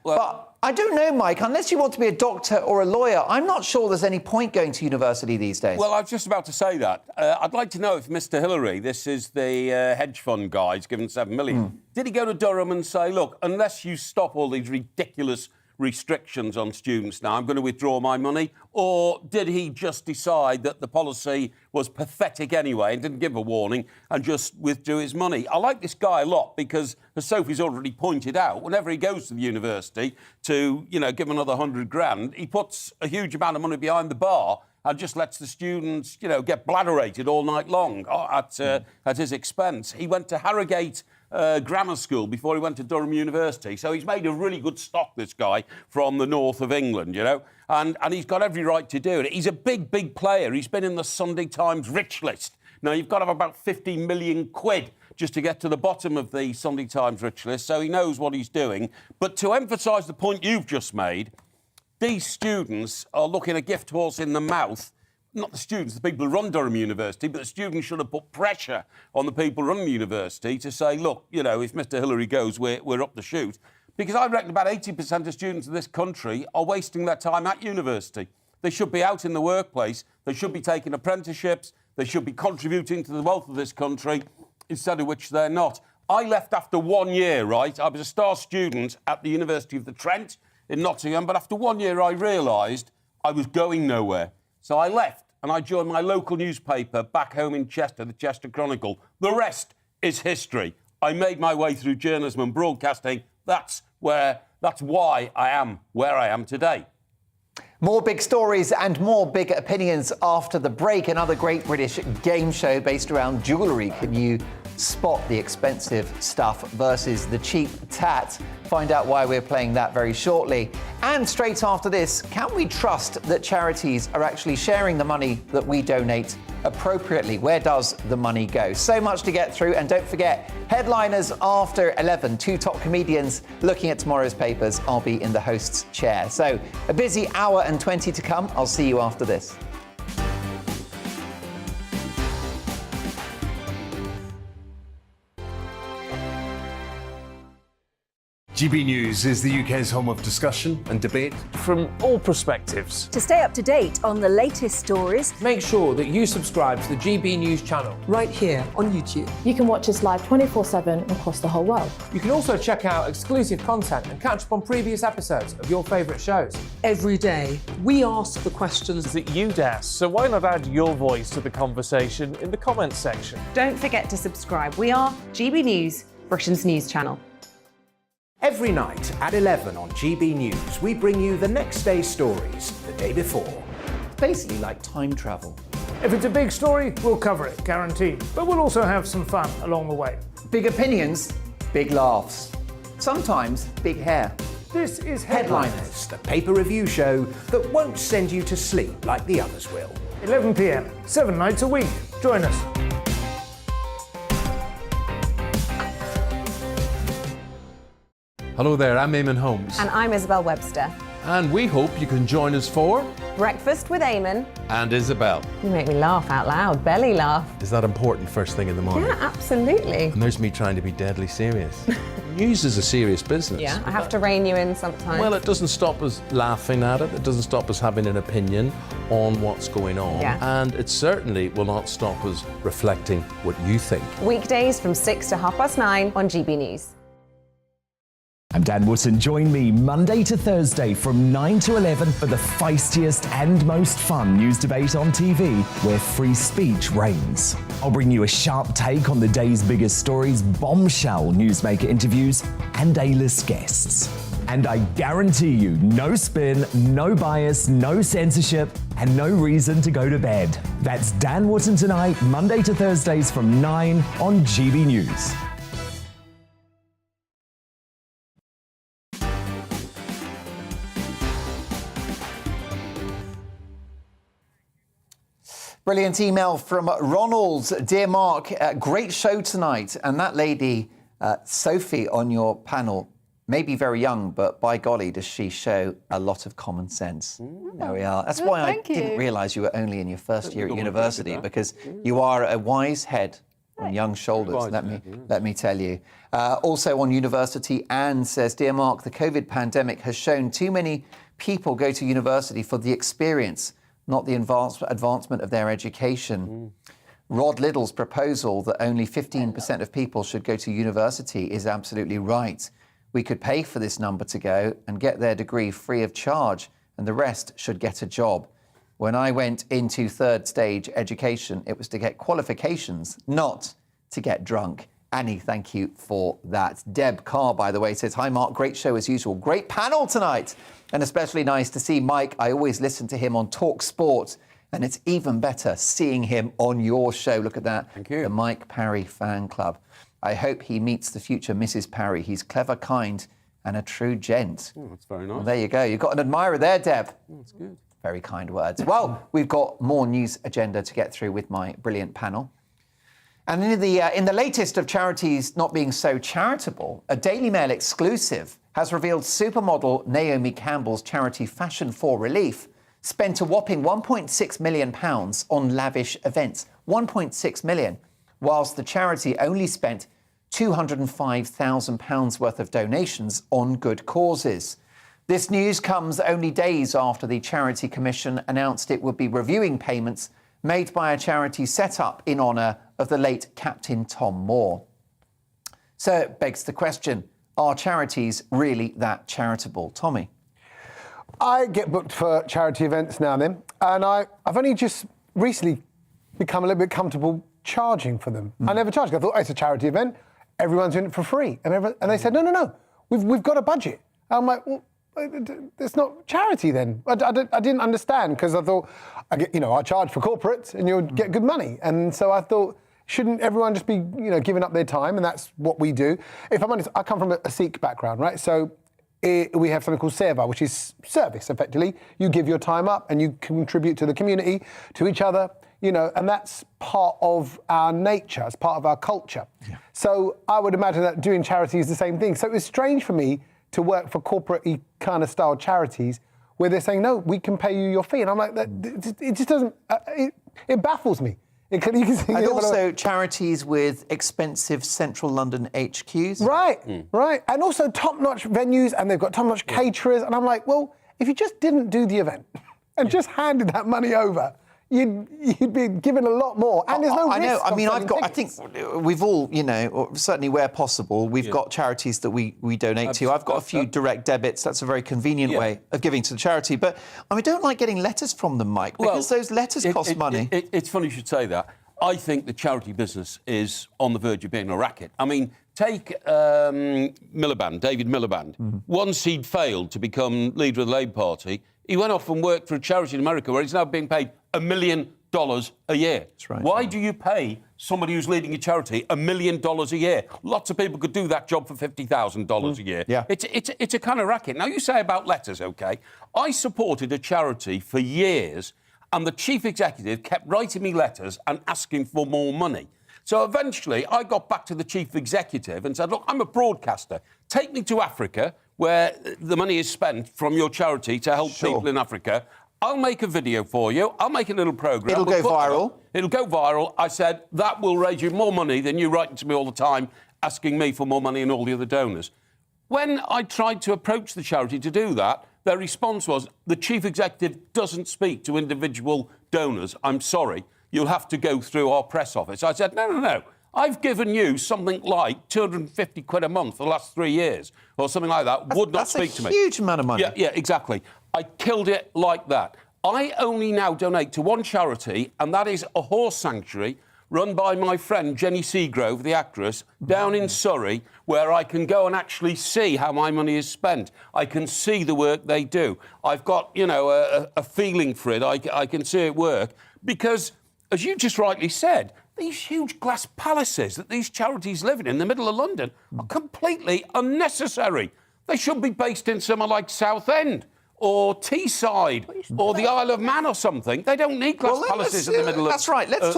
But I don't know, Mike, unless you want to be a doctor or a lawyer, I'm not sure there's any point going to university these days. Well, I was just about to say that. I'd like to know if Mr. Hillary, this is the hedge fund guy, he's given $7 million. Did he go to Durham and say, look, unless you stop all these ridiculous restrictions on students now, I'm going to withdraw my money? Or did he just decide that the policy was pathetic anyway and didn't give a warning and just withdrew his money? I like this guy a lot because, as Sophie's already pointed out, whenever he goes to the university to, you know, give another $100,000, he puts a huge amount of money behind the bar and just lets the students, you know, get bladderated all night long at his expense. He went to Harrogate grammar school before he went to Durham University. So he's made a really good stock, this guy, from the north of England, you know, and he's got every right to do it. He's a big, big player. He's been in the Sunday Times rich list. Now, you've got to have about 50 million quid just to get to the bottom of the Sunday Times rich list, so he knows what he's doing. But to emphasise the point you've just made, these students are looking a gift horse in the mouth. Not the students, the people who run Durham University, but the students should have put pressure on the people running the university to say, look, you know, if Mr. Hillary goes, we're up the chute. Because I reckon about 80% of students in this country are wasting their time at university. They should be out in the workplace. They should be taking apprenticeships. They should be contributing to the wealth of this country, instead of which they're not. I left after 1 year, right? I was a star student at the University of the Trent in Nottingham, but after 1 year I realised I was going nowhere. So I left and I joined my local newspaper back home in Chester, the Chester Chronicle. The rest is history. I made my way through journalism and broadcasting. That's why I am where I am today. More big stories and more big opinions after the break. Another great British game show based around jewellery. Can you spot the expensive stuff versus the cheap tat. Find out why we're playing that very shortly. And straight after this, can we trust that charities are actually sharing the money that we donate appropriately? Where does the money go? So much to get through. And don't forget, headliners after 11, two top comedians looking at tomorrow's papers. I'll be in the host's chair. So a busy hour and 20 to come. I'll see you after this. GB News is the UK's home of discussion and debate. From all perspectives. To stay up to date on the latest stories, make sure that you subscribe to the GB News channel right here on YouTube. You can watch us live 24/7 across the whole world. You can also check out exclusive content and catch up on previous episodes of your favourite shows. Every day, we ask the questions that you'd ask, so why not add your voice to the conversation in the comments section? Don't forget to subscribe. We are GB News, Britain's news channel. Every night at 11 on GB News, we bring you the next day's stories the day before. Basically like time travel. If it's a big story, we'll cover it, guaranteed. But we'll also have some fun along the way. Big opinions, big laughs. Sometimes big hair. This is Headliners, the paper review show that won't send you to sleep like the others will. 11 p.m, 7 nights a week. Join us. Hello there, I'm Eamon Holmes. And I'm Isabel Webster. And we hope you can join us for Breakfast with Eamon and Isabel. You make me laugh out loud, belly laugh. Is that important first thing in the morning? Yeah, absolutely. And there's me trying to be deadly serious. News is a serious business. Yeah, I have to rein you in sometimes. Well, it doesn't stop us laughing at it. It doesn't stop us having an opinion on what's going on. Yeah. And it certainly will not stop us reflecting what you think. Weekdays from 6 to 9:30 on GB News. I'm Dan Wootton. Join me Monday to Thursday from 9 to 11 for the feistiest and most fun news debate on TV, where free speech reigns. I'll bring you a sharp take on the day's biggest stories, bombshell newsmaker interviews, and A-list guests. And I guarantee you, no spin, no bias, no censorship, and no reason to go to bed. That's Dan Wootton tonight, Monday to Thursdays from 9 on GB News. Brilliant email from Ronald. Dear Mark, great show tonight. And that lady, Sophie, on your panel, may be very young, but by golly, does she show a lot of common sense. There we are. That's why I didn't realise you were only in your first year at university, because you are a wise head on young shoulders, let me tell you. Also on university, Anne says, Dear Mark, the COVID pandemic has shown too many people go to university for the experience, not the advancement of their education. Rod Liddell's proposal that only 15% of people should go to university is absolutely right. We could pay for this number to go and get their degree free of charge, and the rest should get a job. When I went into third stage education, it was to get qualifications, not to get drunk. Annie, thank you for that. Deb Carr, by the way, says, Hi, Mark, great show as usual. Great panel tonight. And especially nice to see Mike. I always listen to him on Talk Sport, and it's even better seeing him on your show. Look at that. Thank you. The Mike Parry fan club. I hope he meets the future Mrs. Parry. He's clever, kind, and a true gent. Oh, that's very nice. Well, there you go. You've got an admirer there, Deb. Oh, that's good. Very kind words. Well, we've got more news agenda to get through with my brilliant panel. And in the latest of charities not being so charitable, a Daily Mail exclusive has revealed supermodel Naomi Campbell's charity Fashion for Relief spent a whopping £1.6 million on lavish events. 1.6 million, whilst the charity only spent £205,000 worth of donations on good causes. This news comes only days after the Charity Commission announced it would be reviewing payments made by a charity set up in honour of the late Captain Tom Moore. So it begs the question, are charities really that charitable? Tommy? I get booked for charity events now and then, and I've only just recently become a little bit comfortable charging for them. I never charged. I thought, it's a charity event, everyone's doing it for free. And they said, no, we've got a budget. And I'm like, well, it's not charity then. I didn't understand, because I thought, I charge for corporates and you'll get good money. And so I thought, Shouldn't everyone just be, giving up their time? And that's what we do. If I'm honest, I come from a Sikh background, right? So we have something called seva, which is service, effectively. You give your time up and you contribute to the community, to each other, and that's part of our nature, it's part of our culture. Yeah. So I would imagine that doing charity is the same thing. So it was strange for me to work for corporate kind of style charities where they're saying, no, we can pay you your fee. And I'm like, it just doesn't, it baffles me. And also charities with expensive central London HQs. Right, right. And also top-notch venues, and they've got top-notch caterers. And I'm like, well, if you just didn't do the event and just handed that money over, you'd be given a lot more. And there's no risk. I know. I mean, I think we've all, or certainly where possible, we've got charities that we donate to. I've got a few direct debits. That's a very convenient way of giving to the charity. But I don't like getting letters from them, Mike, because those letters cost money. It's funny you should say that. I think the charity business is on the verge of being a racket. I mean, take Miliband, David Miliband. Mm-hmm. Once he'd failed to become leader of the Labour Party, he went off and worked for a charity in America where he's now being paid $1 million a year. That's right. Why do you pay somebody who's leading a charity $1 million a year? Lots of people could do that job for $50,000 a year. Yeah. It's a kind of racket. Now, you say about letters, OK? I supported a charity for years, and the chief executive kept writing me letters and asking for more money. So eventually, I got back to the chief executive and said, look, I'm a broadcaster. Take me to Africa, where the money is spent from your charity to help people in Africa. I'll make a video for you. I'll make a little programme. It'll go viral. It'll go viral. I said, that will raise you more money than you writing to me all the time, asking me for more money and all the other donors. When I tried to approach the charity to do that, their response was, the chief executive doesn't speak to individual donors. I'm sorry. You'll have to go through our press office. I said, no. I've given you something like 250 quid a month for the last 3 years, or something like that. Would not speak to me. That's a huge amount of money. Yeah, exactly. I killed it like that. I only now donate to one charity, and that is a horse sanctuary run by my friend Jenny Seagrove, the actress, down in Surrey, where I can go and actually see how my money is spent. I can see the work they do. I've got, a feeling for it. I can see it work. Because, as you just rightly said, these huge glass palaces that these charities live in the middle of London are completely unnecessary. They should be based in somewhere like Southend or Teesside or the Isle of Man or something. They don't need glass palaces in the middle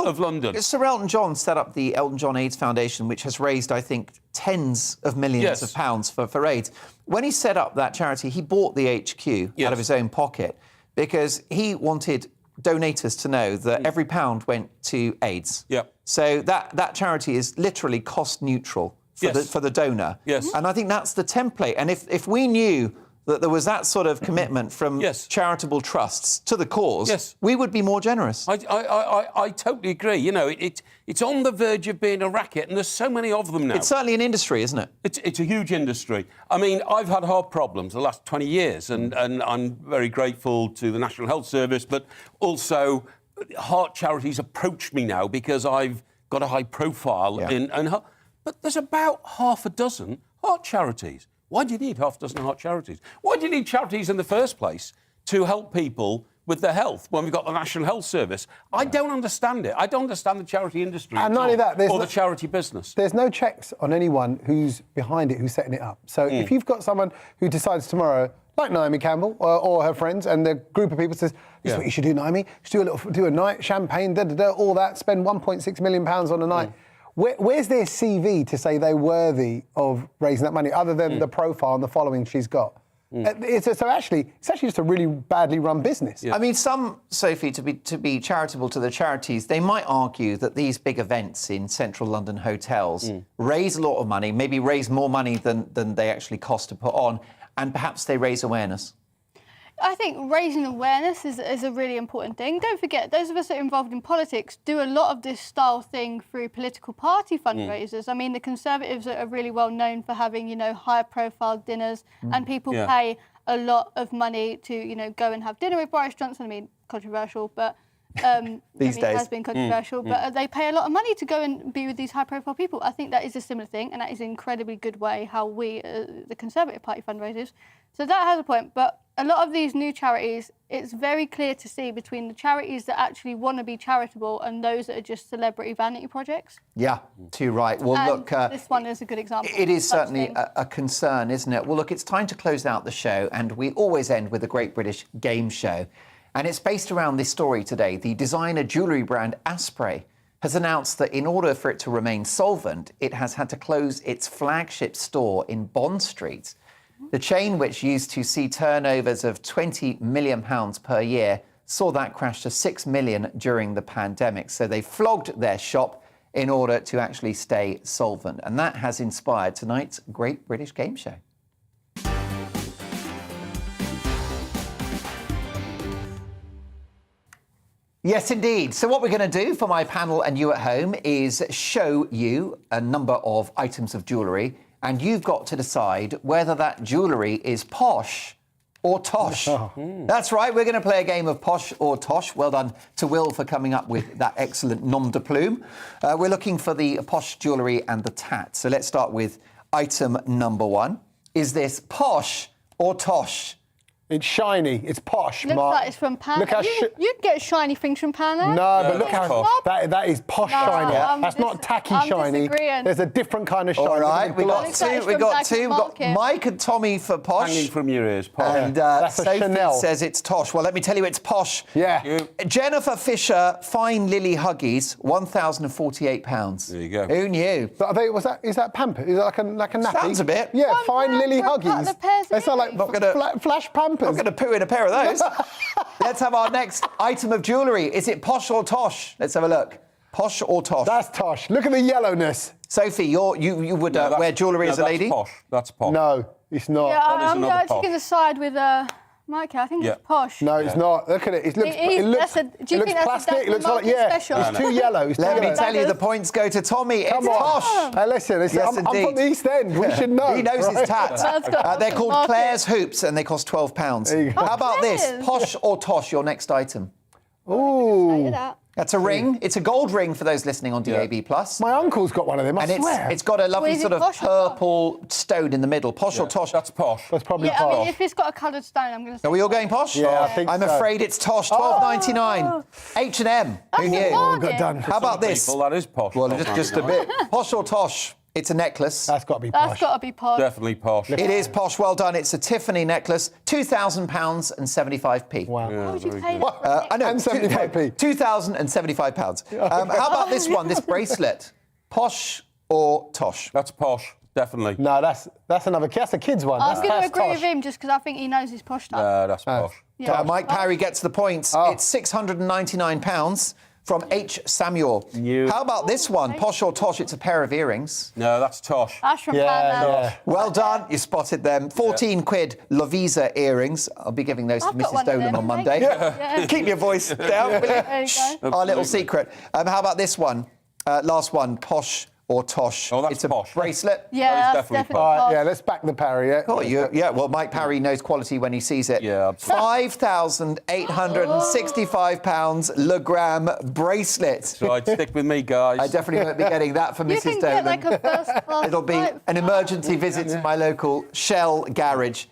of London. Sir Elton John set up the Elton John AIDS Foundation, which has raised, I think, tens of millions of pounds for AIDS. When he set up that charity, he bought the HQ out of his own pocket because he wanted donators to know that every pound went to AIDS. Yep. So that charity is literally cost neutral for the donor. Yes. And I think that's the template. And if we knew that there was that sort of commitment from charitable trusts to the cause, we would be more generous. I totally agree. It's on the verge of being a racket, and there's so many of them now. It's certainly an industry, isn't it? It's a huge industry. I mean, I've had heart problems the last 20 years, and I'm very grateful to the National Health Service, but also heart charities approach me now because I've got a high profile but there's about half a dozen heart charities. Why do you need half a dozen heart charities? Why do you need charities in the first place to help people with their health when we've got the National Health Service? I don't understand it. I don't understand the charity industry and not only that, or the charity business. There's no checks on anyone who's behind it, who's setting it up. So if you've got someone who decides tomorrow, like Naomi Campbell or her friends, and the group of people says, this is what you should do, Naomi. You should do a night, champagne, all that, spend £1.6 million on a night. Where's their CV to say they're worthy of raising that money, other than the profile and the following she's got? It's actually just a really badly run business. I mean, some, Sophie, to be charitable to the charities, they might argue that these big events in central London hotels raise a lot of money, maybe raise more money than they actually cost to put on, and perhaps they raise awareness. I think raising awareness is a really important thing. Don't forget, those of us that are involved in politics do a lot of this style thing through political party fundraisers. I mean, the Conservatives are really well known for having, high-profile dinners, and people pay a lot of money to, go and have dinner with Boris Johnson. I mean, controversial, but these days it has been controversial. But they pay a lot of money to go and be with these high-profile people. I think that is a similar thing, and that is an incredibly good way how we, the Conservative Party, fundraisers. So that has a point, but a lot of these new charities, it's very clear to see between the charities that actually want to be charitable and those that are just celebrity vanity projects. Yeah, too right. Well, And look, this one is a good example. it is of such certainly thing. a concern, isn't it? Well, look, it's time to close out the show, and we always end with a Great British Game Show. And it's based around this story today. The designer jewellery brand Asprey has announced that in order for it to remain solvent, it has had to close its flagship store in Bond Street. The chain, which used to see turnovers of £20 million per year, saw that crash to £6 million during the pandemic. So they flogged their shop in order to actually stay solvent. And that has inspired tonight's Great British Game Show. Yes, indeed. So what we're going to do for my panel and you at home is show you a number of items of jewellery, and you've got to decide whether that jewellery is posh or tosh. That's right, we're going to play a game of posh or tosh. Well done to Will for coming up with that excellent nom de plume. We're looking for the posh jewellery and the tat. So let's start with item number one. Is this posh or tosh? It's shiny. It's posh, Looks Mark. like it's from Pan. Look how You'd get shiny things from Pan. No, but look how that is posh No, shiny. I'm That's not tacky I'm shiny. disagreeing. There's a different kind of shiny. All right, we got Looks like two. it's We from got Black two. We've got Market. Mike and Tommy for posh. Hanging from your ears, posh. And That's a Sophie Chanel. says it's tosh. Well, let me tell you, it's posh. Yeah. Jennifer Fisher, fine lily huggies, £1,048. There you go. Who knew? But is that pamper? Is that like a nappy? Sounds a bit. Yeah, £1 fine lily for a couple huggies. of pairs of They sound like earrings. flash pampers. I'm going to poo in a pair of those. Let's have our next item of jewellery. Is it posh or tosh? Let's have a look. Posh or tosh? That's tosh. Look at the yellowness. Sophie, you would wear jewellery as a lady? Posh. That's posh. No, it's not. Yeah, That is I'm another actually posh. going to side with Mike. I think it's posh. No, it's not. Look at it. It looks. It is. It looks, Do you it think looks that's plastic. It looks like special? It's too yellow. It's too Let me yellow. tell you, the points go to Tommy. It's Come on. posh. Hey, listen, Yes, I'm from indeed. the East End. We should know. He knows his right? tat. That's got They're called market. Claire's hoops, and they cost £12. There you go. How about this? Claire's. Posh or tosh? Your next item. Ooh. That's a ring. It's a gold ring for those listening on DAB+. My uncle's got one of them, I And swear. it's got a lovely is it sort of posh or tosh? purple stone in the middle. Posh or tosh? That's posh. That's probably Yeah, I posh. mean, if it's got a coloured stone, I'm going to say. Are we all going posh? Yeah, I think I'm so. afraid it's tosh. £12.99. H&M. Who knew? Oh, got done. How about this? People, that is posh. Well, just a bit. Posh or tosh? It's a necklace. That's got to be posh. That's got to be posh. Definitely posh. It is posh. Well done. It's a Tiffany necklace. £2,000 and 75p. Wow. Why would you pay that for it? I know. And 75p. £2,075. How about this one? This bracelet. Posh or tosh? That's posh. Definitely. No, that's another. That's a kid's one. I'm That's going to agree tosh. with him just because I think he knows his posh stuff. That's posh. Yeah. Mike Parry gets the points. Oh. It's £699 from H. Samuel. How about this one? Posh or tosh? It's a pair of earrings. No, that's tosh. That's from Yeah, Pan. yeah. Well done. You spotted them. 14 quid Lovisa earrings. I'll be giving those to I've got Mrs. one of Dolan them. on Monday. Yeah. Keep your voice down, will you? There you Shh, go. our little secret. How about this one? Last one. Posh or tosh? Oh, that's it's a posh. bracelet. Yeah, That is that's definitely definitely All right, posh. yeah, let's back the parry. Yeah. Oh, yeah. Well, Mike Parry knows quality when he sees it. Yeah. £5,865 Le Gram bracelet. So I'd stick with me, guys. I definitely won't be getting that from You Mrs. can Dolan. get like a first class It'll be flight an for emergency that. visit to my local Shell garage.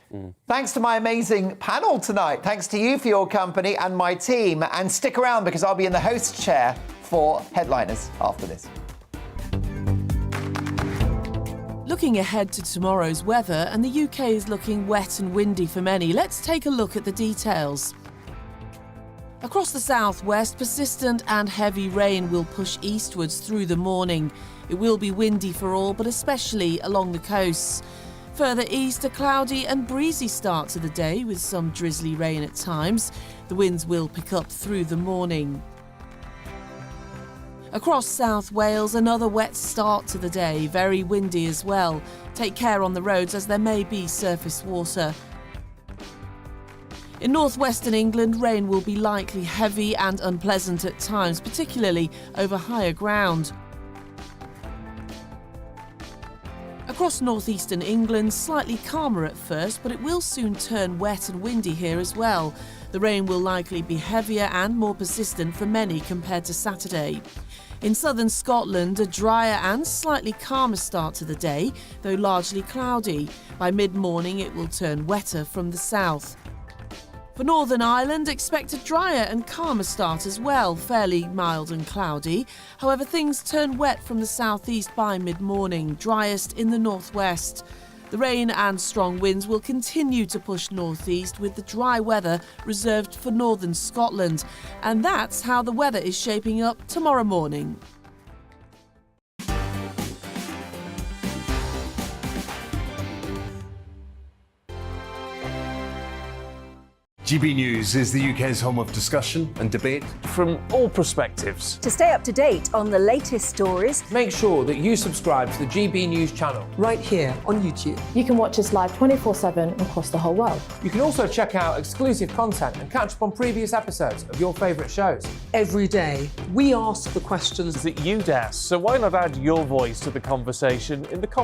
Thanks to my amazing panel tonight. Thanks to you for your company and my team. And stick around because I'll be in the host chair for Headliners after this. Looking ahead to tomorrow's weather, and the UK is looking wet and windy for many. Let's take a look at the details. Across the southwest, persistent and heavy rain will push eastwards through the morning. It will be windy for all, but especially along the coasts. Further east, a cloudy and breezy start to the day with some drizzly rain at times. The winds will pick up through the morning. Across South Wales, another wet start to the day, very windy as well. Take care on the roads as there may be surface water. In northwestern England, rain will be likely heavy and unpleasant at times, particularly over higher ground. Across northeastern England, slightly calmer at first, but it will soon turn wet and windy here as well. The rain will likely be heavier and more persistent for many compared to Saturday. In southern Scotland, a drier and slightly calmer start to the day, though largely cloudy. By mid-morning, it will turn wetter from the south. For Northern Ireland, expect a drier and calmer start as well, fairly mild and cloudy. However, things turn wet from the southeast by mid-morning, driest in the northwest. The rain and strong winds will continue to push northeast with the dry weather reserved for northern Scotland. And that's how the weather is shaping up tomorrow morning. GB News is the UK's home of discussion and debate from all perspectives. To stay up to date on the latest stories, make sure that you subscribe to the GB News channel right here on YouTube. You can watch us live 24/7 across the whole world. You can also check out exclusive content and catch up on previous episodes of your favourite shows. Every day, we ask the questions that you'd ask, so why not add your voice to the conversation in the comments?